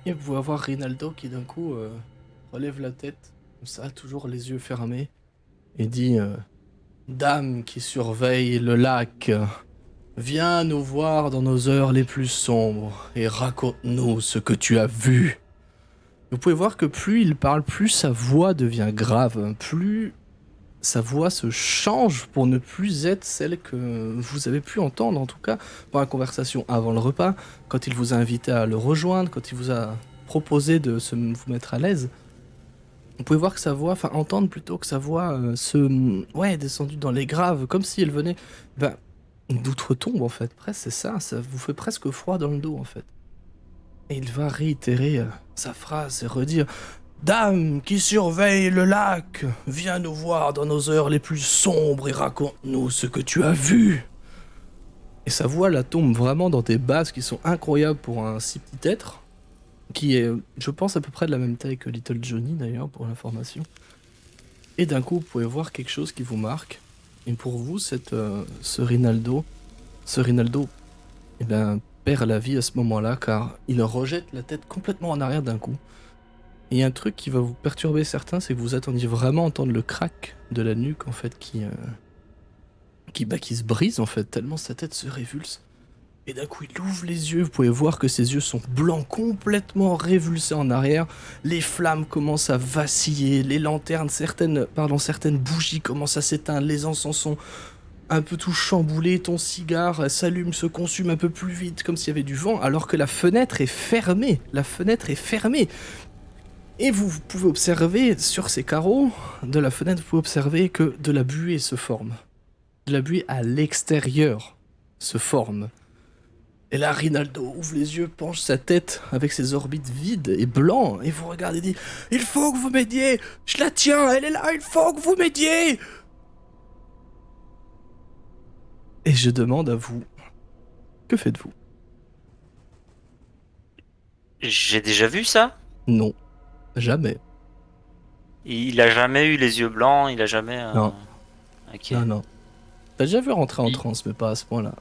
Et vous pouvez avoir Rinaldo qui d'un coup relève la tête, comme ça, toujours les yeux fermés, et dit Dame qui surveille le lac, viens nous voir dans nos heures les plus sombres et raconte-nous ce que tu as vu. Vous pouvez voir que plus il parle, plus sa voix devient grave, plus sa voix se change pour ne plus être celle que vous avez pu entendre, en tout cas, dans la conversation avant le repas, quand il vous a invité à le rejoindre, quand il vous a proposé de vous mettre à l'aise. Vous pouvez voir que sa voix, entendre plutôt que sa voix descendue dans les graves, comme si elle venait d'outre-tombe en fait, presque, c'est ça, ça vous fait presque froid dans le dos en fait. Et il va réitérer sa phrase et redire Dame qui surveille le lac, viens nous voir dans nos heures les plus sombres et raconte-nous ce que tu as vu. Et sa voix là tombe vraiment dans des basses qui sont incroyables pour un si petit être, qui est, je pense, à peu près de la même taille que Little Johnny d'ailleurs, pour l'information. Et d'un coup, vous pouvez voir quelque chose qui vous marque. Et pour vous, ce Rinaldo, perd la vie à ce moment-là, car il rejette la tête complètement en arrière d'un coup. Et il y a un truc qui va vous perturber certains, c'est que vous attendiez vraiment entendre le crack de la nuque en fait qui se brise en fait, tellement sa tête se révulse. Et d'un coup il ouvre les yeux, vous pouvez voir que ses yeux sont blancs, complètement révulsés en arrière. Les flammes commencent à vaciller, les lanternes, certaines bougies commencent à s'éteindre, les encens sont un peu tout chamboulés, ton cigare s'allume, se consume un peu plus vite, comme s'il y avait du vent, alors que la fenêtre est fermée. Et vous pouvez observer sur ces carreaux de la fenêtre, vous pouvez observer que de la buée se forme. De la buée à l'extérieur se forme. Et là, Rinaldo ouvre les yeux, penche sa tête avec ses orbites vides et blancs, et vous regardez et dit « Il faut que vous m'aidiez! Je la tiens, elle est là, il faut que vous m'aidiez !» Et je demande à vous, que faites-vous? J'ai déjà vu ça? Non, jamais. Il a jamais eu les yeux blancs, il a jamais... Non. Ok. Non. T'as déjà vu rentrer en Il- transe, mais pas à ce point-là.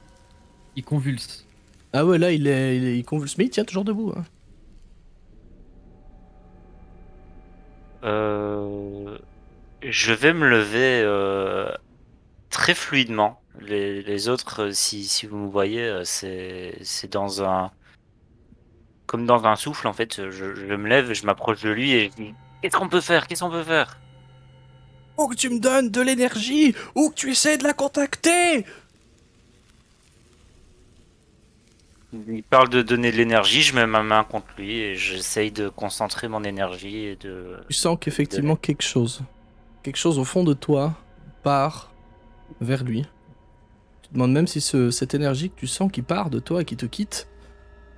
Il convulse. Ah ouais, là, il convulse, mais il tient toujours debout. Hein. Je vais me lever très fluidement. Les autres, si vous me voyez, c'est dans un... Comme dans un souffle, en fait. Je me lève, je m'approche de lui et je dis Qu'est-ce qu'on peut faire? Qu'est-ce qu'on peut faire? Ou que tu me donnes de l'énergie, ou que tu essaies de la contacter. Il parle de donner de l'énergie, je mets ma main contre lui et j'essaye de concentrer mon énergie et de... Tu sens qu'effectivement quelque chose au fond de toi part vers lui. Tu te demandes même si cette énergie que tu sens qui part de toi et qui te quitte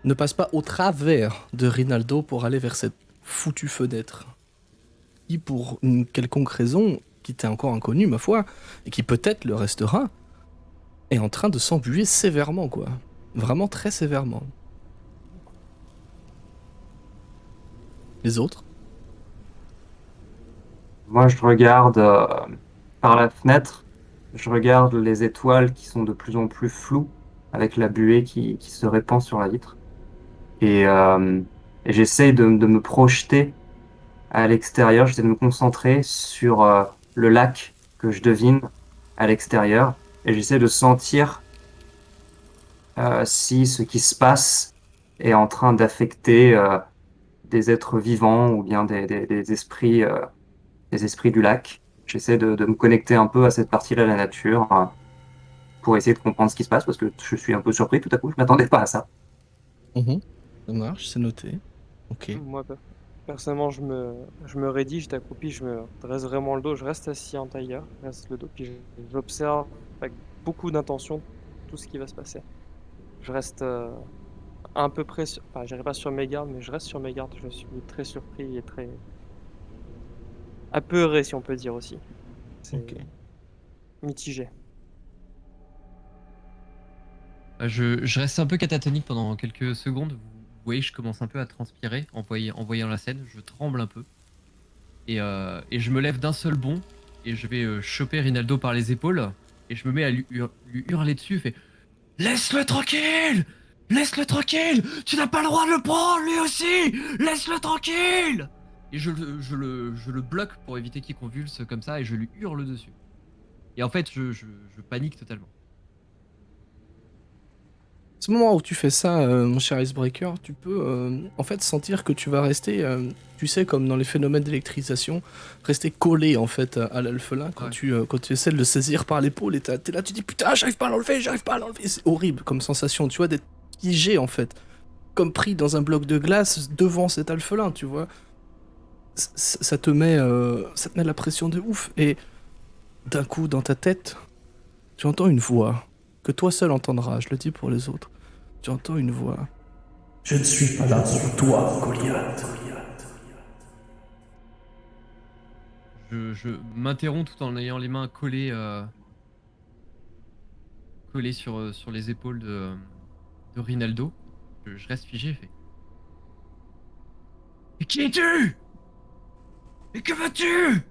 ne passe pas au travers de Rinaldo pour aller vers cette foutue fenêtre. qui, pour une quelconque raison, qui t'est encore inconnue, ma foi, et qui peut-être le restera, est en train de s'embuer sévèrement, quoi. Vraiment très sévèrement. Les autres? Moi, je regarde par la fenêtre, je regarde les étoiles qui sont de plus en plus floues avec la buée qui se répand sur la vitre. Et, euh, et j'essaye de me projeter à l'extérieur, j'essaie de me concentrer sur le lac que je devine à l'extérieur. Et j'essaie de sentir si ce qui se passe est en train d'affecter des êtres vivants ou bien des esprits du lac. J'essaie de me connecter un peu à cette partie-là de la nature pour essayer de comprendre ce qui se passe parce que je suis un peu surpris tout à coup, je m'attendais pas à ça. Mhm. Ça marche, c'est noté. Ok. Moi, personnellement, je me raidis, je t'accroupis, je me dresse vraiment le dos, je reste assis en tailleur, je reste le dos, puis j'observe avec beaucoup d'intention tout ce qui va se passer. Je reste un peu près, enfin, j'irai pas sur mes gardes, mais je reste sur mes gardes. Je suis très surpris et très apeuré, si on peut dire aussi. C'est Ok. mitigé. Je reste un peu catatonique pendant quelques secondes. Vous voyez, je commence un peu à transpirer en voyant la scène. Je tremble un peu. Et je me lève d'un seul bond. Et je vais choper Rinaldo par les épaules. Et je me mets à lui hurler dessus. Fait Laisse-le tranquille! Laisse-le tranquille! Tu n'as pas le droit de le prendre, lui aussi! Laisse-le tranquille! Et je le bloque pour éviter qu'il convulse comme ça. Et je lui hurle dessus. Et en fait, je panique totalement. À ce moment où tu fais ça, mon cher Icebreaker, tu peux en fait sentir que tu vas rester, tu sais, comme dans les phénomènes d'électrisation, rester collé en fait à l'alphelin quand, Ouais. quand tu essaies de le saisir par l'épaule et t'es là, tu dis putain, j'arrive pas à l'enlever, j'arrive pas à l'enlever. C'est horrible comme sensation, tu vois, d'être figé en fait, comme pris dans un bloc de glace devant cet alphelin, tu vois. Ça te met la pression de ouf. Et d'un coup, dans ta tête, tu entends une voix que toi seul entendras, je le dis pour les autres. Tu entends une voix. Je ne suis pas là pour toi, Goliath. Je m'interromps tout en ayant les mains collées sur les épaules de Rinaldo. Je reste figé et fais Mais qui es-tu? Et que veux-tu?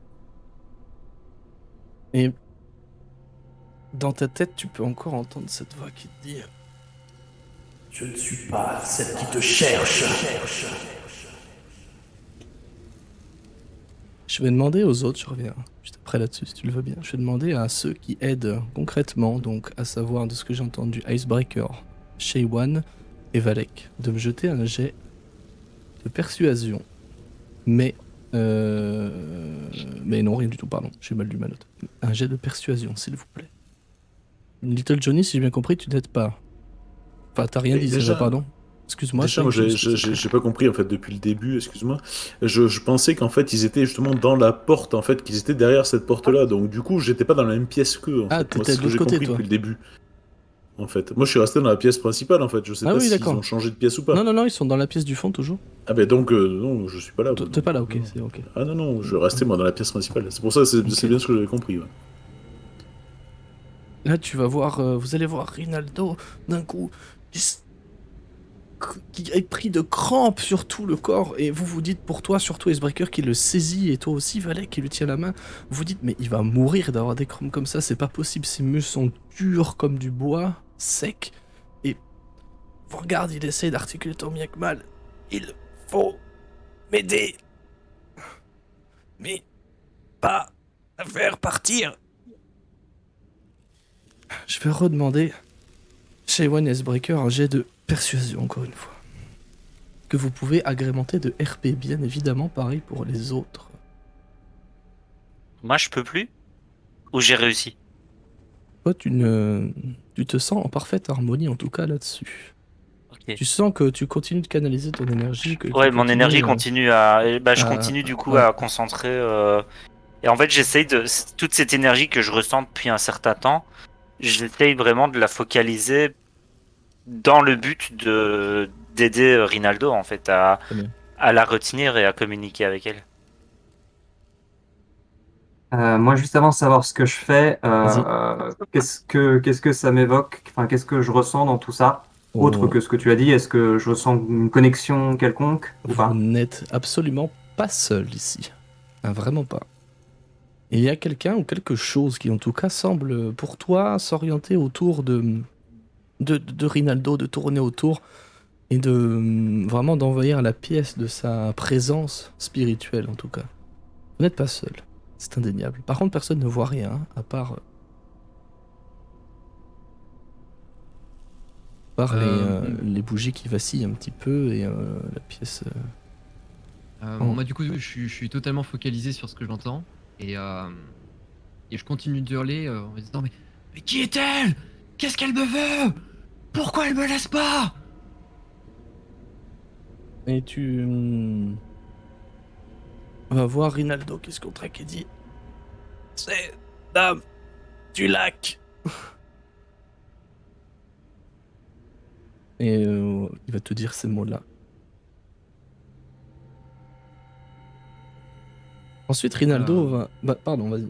Et dans ta tête, tu peux encore entendre cette voix qui te dit Je ne suis pas celle qui te cherche. Je vais demander aux autres, je reviens juste après là-dessus si tu le veux bien. Je vais demander à ceux qui aident concrètement, donc à savoir de ce que j'ai entendu, Icebreaker, Shaywan et Valek, de me jeter un jet de persuasion. Mais non, rien du tout, pardon, j'ai mal lu ma note. Un jet de persuasion, s'il vous plaît. Little Johnny, si j'ai bien compris, tu n'aides pas. Enfin, t'as rien Mais dit, c'est déjà, vrai, pardon. Excuse-moi, Déjà, moi, Shane, je me suis j'ai pas compris en fait depuis le début. Excuse-moi. Je pensais qu'en fait ils étaient justement dans la porte en fait, qu'ils étaient derrière cette porte-là. Donc du coup, j'étais pas dans la même pièce qu'eux en Ah, fait. Moi, c'est t'étais ce de que l'autre j'ai côté, compris toi. depuis le début. En fait, moi, je suis resté dans la pièce principale en fait. Je sais Ah pas oui, s'ils d'accord. ont changé de pièce ou Non, pas. non, non, ils sont dans la pièce du fond, toujours. Ah ben donc non, je suis pas là. Moi, T'es donc, pas là, ok, non. c'est ok. Ah non non, je restais moi dans la pièce principale. C'est pour ça, Ok. c'est bien ce que j'avais compris. Ouais. Là, tu vas voir, vous allez voir Rinaldo, d'un coup, qui est pris de crampes sur tout le corps, et vous vous dites, pour toi, surtout Icebreaker, qui le saisit, et toi aussi, Valet, qui lui tient la main, vous vous dites, mais il va mourir d'avoir des crampes comme ça, c'est pas possible, ses muscles sont durs comme du bois, secs, et vous regardez, il essaie d'articuler tant bien que mal. Il faut m'aider, mais pas à faire partir. Je vais redemander chez One Icebreaker un jet de persuasion, encore une fois. Que vous pouvez agrémenter de RP, bien évidemment, pareil pour les autres. Moi, je peux plus? Ou j'ai réussi? Toi, tu te sens en parfaite harmonie, en tout cas là-dessus. Ok. Tu sens que tu continues de canaliser ton énergie, que tu Ouais, mon énergie continues continue à. Bah, je continue du coup ouais. à concentrer. Et en fait, j'essaye de. Toute cette énergie que je ressens depuis un certain temps, j'essaye vraiment de la focaliser dans le but de d'aider Rinaldo, en fait, Très bien. à la retenir et à communiquer avec elle. Moi, juste avant de savoir ce que je fais, Vas-y. qu'est-ce que ça m'évoque? Enfin, qu'est-ce que je ressens dans tout ça? Autre On- que ce que tu as dit, est-ce que je ressens une connexion quelconque ou Vous pas? n'êtes absolument pas seul ici. Ah, vraiment pas. Et il y a quelqu'un ou quelque chose qui, en tout cas, semble pour toi s'orienter autour de Rinaldo, de tourner autour et de vraiment d'envahir la pièce de sa présence spirituelle, en tout cas. Vous n'êtes pas seul. C'est indéniable. Par contre, personne ne voit rien, hein, à part les bougies qui vacillent un petit peu et la pièce. En- Moi, du coup, je suis totalement focalisé sur ce que j'entends. Et je continue de hurler en me disant mais qui est-elle? Qu'est-ce qu'elle me veut? Pourquoi elle me laisse pas? Et tu vas voir Rinaldo, qu'est-ce qu'on traque et dit c'est Dame du lac. Et il va te dire ces mots-là. Ensuite, Rinaldo Euh, va. Bah, pardon, vas-y.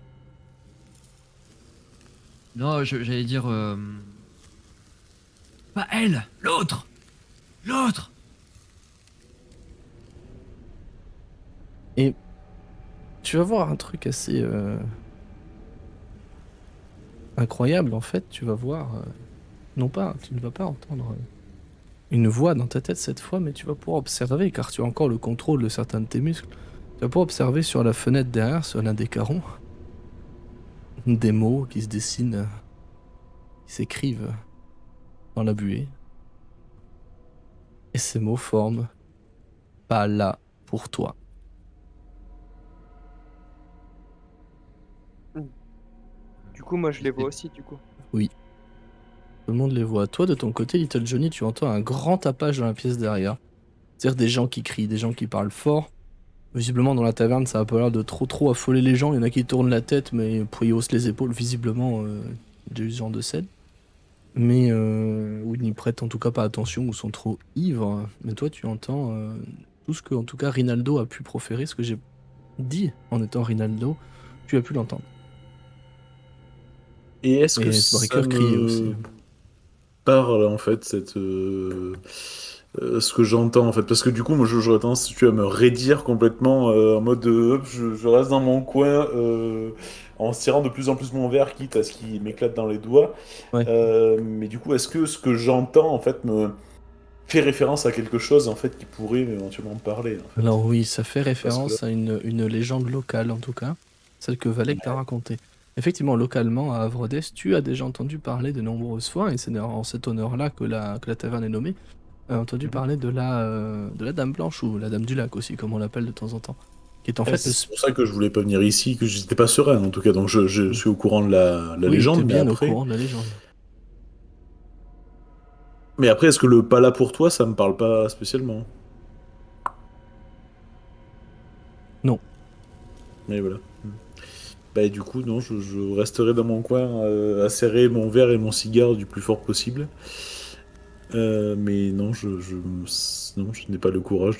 non, j'allais dire pas elle, l'autre, l'autre. Et tu vas voir un truc assez incroyable, en fait. Tu vas voir. Non pas, tu ne vas pas entendre une voix dans ta tête cette fois, mais tu vas pouvoir observer, car tu as encore le contrôle de certains de tes muscles. Tu vas pouvoir observer sur la fenêtre derrière, sur l'un des carreaux, des mots qui se dessinent, qui s'écrivent dans la buée. Et ces mots forment pas là pour toi. Du coup, moi, je les vois aussi, du coup. Oui, tout le monde les voit. Toi, de ton côté, Little Johnny, tu entends un grand tapage dans la pièce derrière. C'est-à-dire des gens qui crient, des gens qui parlent fort. Visiblement, dans la taverne, ça a pas l'air de trop affoler les gens. Il y en a qui tournent la tête, mais puis ils haussent les épaules. Visiblement, il y a eu ce genre de scène. Mais ou ils n'y prêtent en tout cas pas attention ou sont trop ivres. Mais toi, tu entends tout ce que, en tout cas, Rinaldo a pu proférer, ce que j'ai dit en étant Rinaldo, tu as pu l'entendre. Et est-ce que Et ça Sbreaker criait aussi. me parle en fait ce que j'entends en fait? Parce que du coup, moi, j'aurais tendance, si tu vas me raidir complètement en mode hop, je reste dans mon coin en serrant de plus en plus mon verre, quitte à ce qu'il m'éclate dans les doigts. Ouais. Mais du coup, est-ce que ce que j'entends en fait me fait référence à quelque chose en fait qui pourrait éventuellement me parler en fait? Alors oui, ça fait Parce que là, référence à une légende locale en tout cas, celle que Valek t'a racontée. Effectivement, localement, à Avrodès, tu as déjà entendu parler de nombreuses fois, et c'est en cet honneur-là que la taverne est nommée, entendu Mhm. parler de la Dame Blanche, ou la Dame du Lac aussi, comme on l'appelle de temps en temps, qui est en fait C'est pour ça que je voulais pas venir ici, que j'étais pas serein en tout cas. Donc je suis au courant de la Oui, tu es légende, bien au courant de la légende. mais après, est-ce que le pas là pour toi, ça me parle pas spécialement? Non. Mais voilà. Bah, et du coup, non, je resterai dans mon coin à serrer mon verre et mon cigare du plus fort possible. Mais non, non, je n'ai pas le courage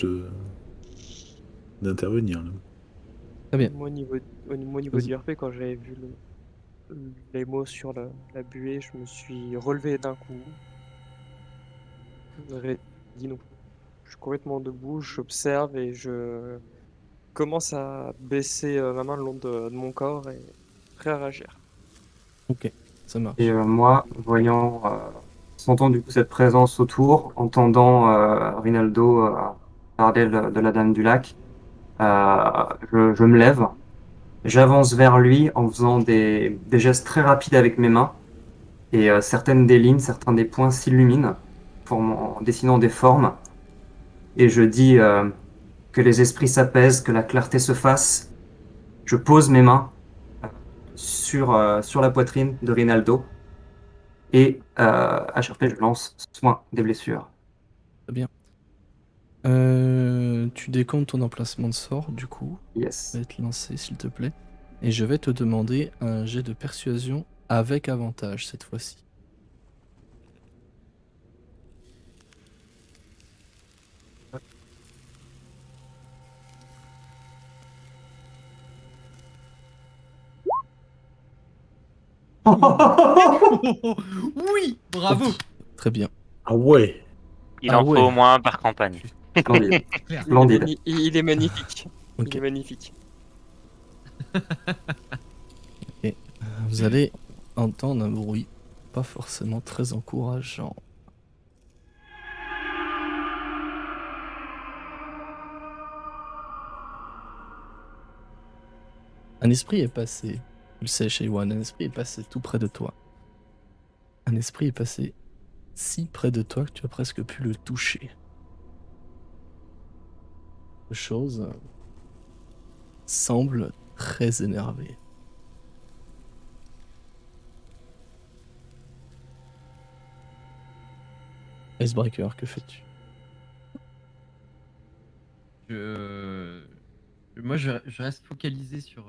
d'intervenir là. Très bien. Moi, au niveau Vas-y. du RP, quand j'avais vu les mots sur la buée, je me suis relevé d'un coup. Dit non. Je suis complètement debout, j'observe et je commence à baisser ma main le long de mon corps et prêt à réagir. Ok, ça Et marche. moi, sentant du coup cette présence autour, entendant Rinaldo parler de la Dame du Lac, je me lève, j'avance vers lui en faisant des gestes très rapides avec mes mains, et certaines des lignes, certains des points s'illuminent, en dessinant des formes, et je dis que les esprits s'apaisent, que la clarté se fasse. Je pose mes mains sur la poitrine de Rinaldo, et HRP, je lance soin des blessures. Très bien. Tu décomptes ton emplacement de sort, du coup. Yes. Va être lancé, s'il te plaît. Et je vais te demander un jet de persuasion avec avantage cette fois-ci. Oui, bravo. Très bien. Ah ouais. Il Ah en ouais. faut au moins un par campagne. Splendide. Claire. Splendide. Il est magnifique. Ok. Il est magnifique. Vous allez entendre un bruit pas forcément très encourageant. Un esprit est passé. Tu le sais, Shaywan, un esprit est passé tout près de toi. Un esprit est passé si près de toi que tu as presque pu le toucher. La chose semble très énervée. Icebreaker, que fais-tu? Moi, je reste focalisé sur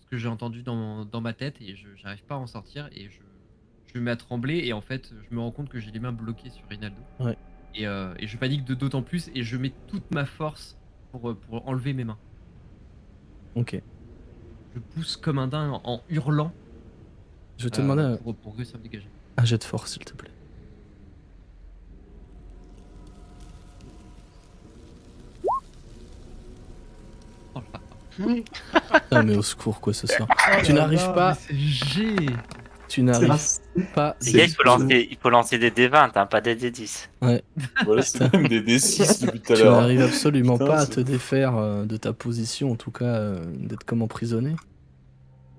ce que j'ai entendu dans ma tête et je j'arrive pas à en sortir et je me mets à trembler et en fait, je me rends compte que j'ai les mains bloquées sur Rinaldo. Ouais. Et je panique d'autant plus et je mets toute ma force pour enlever mes mains. Ok. Je pousse comme un dingue en hurlant Je vais te demander pour réussir à me dégager. un jet de force, s'il te plaît. Oh là. Ah, mais au secours, quoi, ce soir. Oh Tu là n'arrives là, pas- mais c'est G. Tu n'arrives pas. Les gars, du tout- il faut lancer des D20, hein, pas des D10. Ouais. Voilà, c'est même des D6 depuis tout à Tu l'heure. n'arrives absolument Putain, pas à c'est te ouf. défaire de ta position, en tout cas d'être comme emprisonné.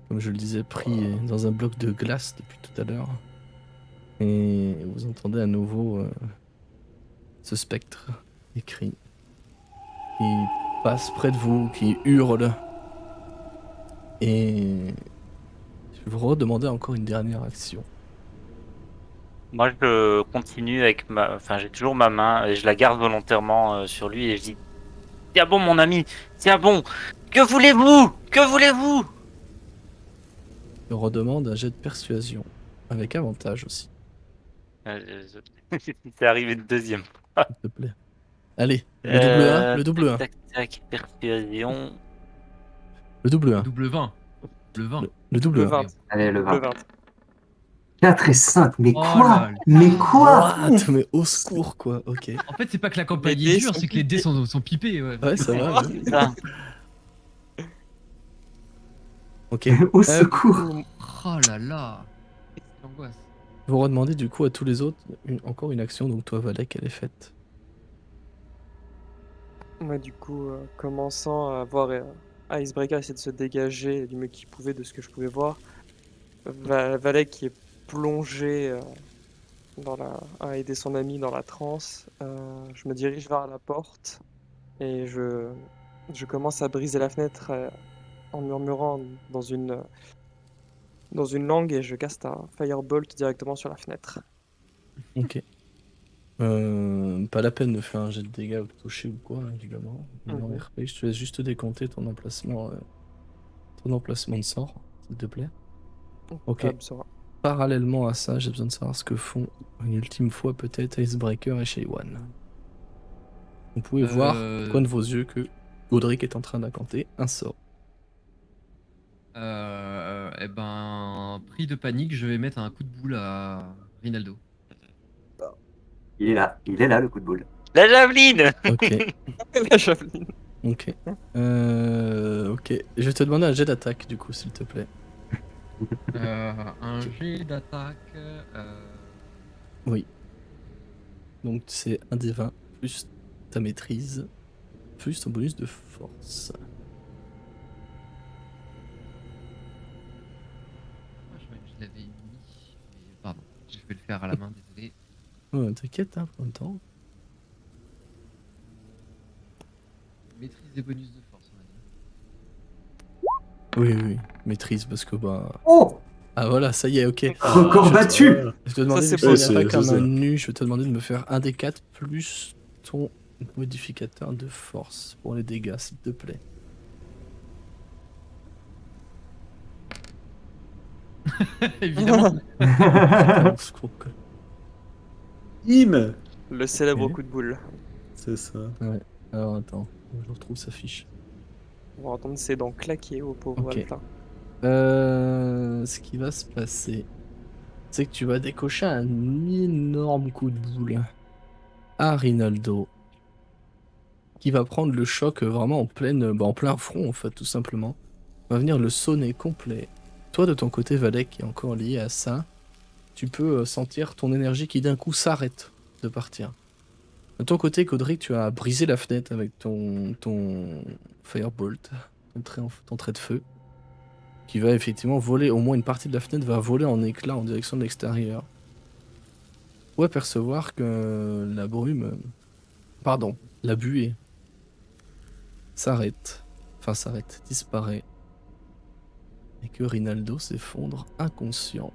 Comme je le disais, pris dans un bloc de glace depuis tout à l'heure. Et vous entendez à nouveau ce spectre écrit qui passe près de vous, qui hurle. Et je vais vous redemander encore une dernière action. Moi, je continue avec ma. Enfin, j'ai toujours ma main et je la garde volontairement sur lui et je dis: tiens bon, mon ami, tiens bon, que voulez-vous? Que voulez-vous? Je redemande un jet de persuasion, avec avantage aussi, C'est arrivé de deuxième. s'il te plaît. Allez, le double 1, le double 1, Tac, tac, tac, persuasion. le double 1, Double 20. Le 20. le double Le 1. 20. Allez, le Le 20. 20. 4 et 5, mais Oh quoi? là là. Mais quoi? What? Mais au secours, quoi, ok. En fait, c'est pas que la campagne Les est dés dure, sont c'est que les dés pipés. sont pipés. Ouais. Ouais, ça va, ouais. C'est ça. Ok. Au Du secours. coup, Oh là là. L'angoisse. Vous redemandez du coup à tous les autres encore une action, donc toi, Valek, elle est faite. moi, du coup, commençant à voir Icebreaker essayer de se dégager du mieux qu'il pouvait de ce que je pouvais voir, Valek qui est plongé à aider son ami dans la transe, je me dirige vers la porte et je commence à briser la fenêtre en murmurant dans une langue et je caste un firebolt directement sur la fenêtre. Ok. Pas la peine de faire un jet de dégâts ou de toucher ou quoi, évidemment. Mais en Mhm. RP, je te laisse juste décompter ton emplacement de sort, s'il te plaît. Ok. Absora. Parallèlement à ça, j'ai besoin de savoir ce que font une ultime fois peut-être Icebreaker et Shaywan. Vous pouvez voir au coin de vos yeux que Godric est en train d'incanter un sort. Eh ben, pris de panique, je vais mettre un coup de boule à Rinaldo. Il est là, le coup de boule. La javeline! Ok, La javeline. ok. Ok. Je vais te demander un jet d'attaque du coup, s'il te plaît. Un jet d'attaque. Oui. Donc c'est un des 20 plus ta maîtrise, plus ton bonus de force. Je l'avais mis. Mais pardon, je vais le faire à la main, désolé. Ouais, t'inquiète, hein, en même temps. Maîtrise des bonus de force, on va dire. Oui, oui, oui. Maîtrise parce que bah. Oh! Ah voilà, ça y est, ok. Record je- battu! Je te demandais, c'est vu qu'il beau, n'y a pas c'est comme ça. un nu, je vais te demander de me faire un des 4 plus ton modificateur de force pour les dégâts, s'il te plaît. Évidemment. Au secours, quoi. Im. Le célèbre Ok. coup de boule. C'est ça. Alors attends, je retrouve sa fiche. On va entendre ses dents claquer au pauvre Ok. Alpin. Ce qui va se passer, c'est que tu vas décocher un énorme coup de boule à Rinaldo, qui va prendre le choc vraiment en plein front, en fait, tout simplement. Va venir le sonner complet. Toi, de ton côté, Valek, qui est encore lié à ça, tu peux sentir ton énergie qui d'un coup s'arrête de partir. De ton côté, Caudric, tu as brisé la fenêtre avec ton Firebolt, ton trait de feu, qui va effectivement voler, au moins une partie de la fenêtre va voler en éclats en direction de l'extérieur. Vous pouvez apercevoir que la brume, pardon, la buée disparaît, et que Rinaldo s'effondre inconscient,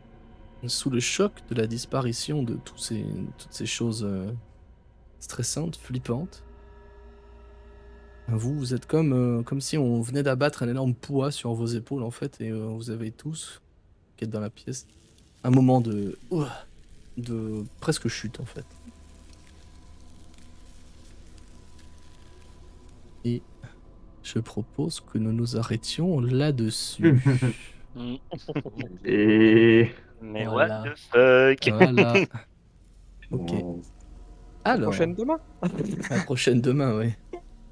sous le choc de la disparition de toutes ces choses stressantes, flippantes. Vous êtes comme si on venait d'abattre un énorme poids sur vos épaules, en fait, et vous avez tous, qui êtes dans la pièce, un moment de presque chute, en fait. Et je propose que nous nous arrêtions là-dessus. Et Mais Voilà. what the fuck? Voilà. Ok. La Alors, prochaine demain. la prochaine demain, ouais.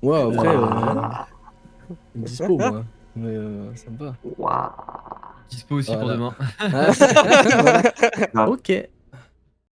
Ouais, après, dispo, moi. Mais ça me va. Waouh. Dispo aussi pour Voilà. demain. Voilà. Ah. Ok.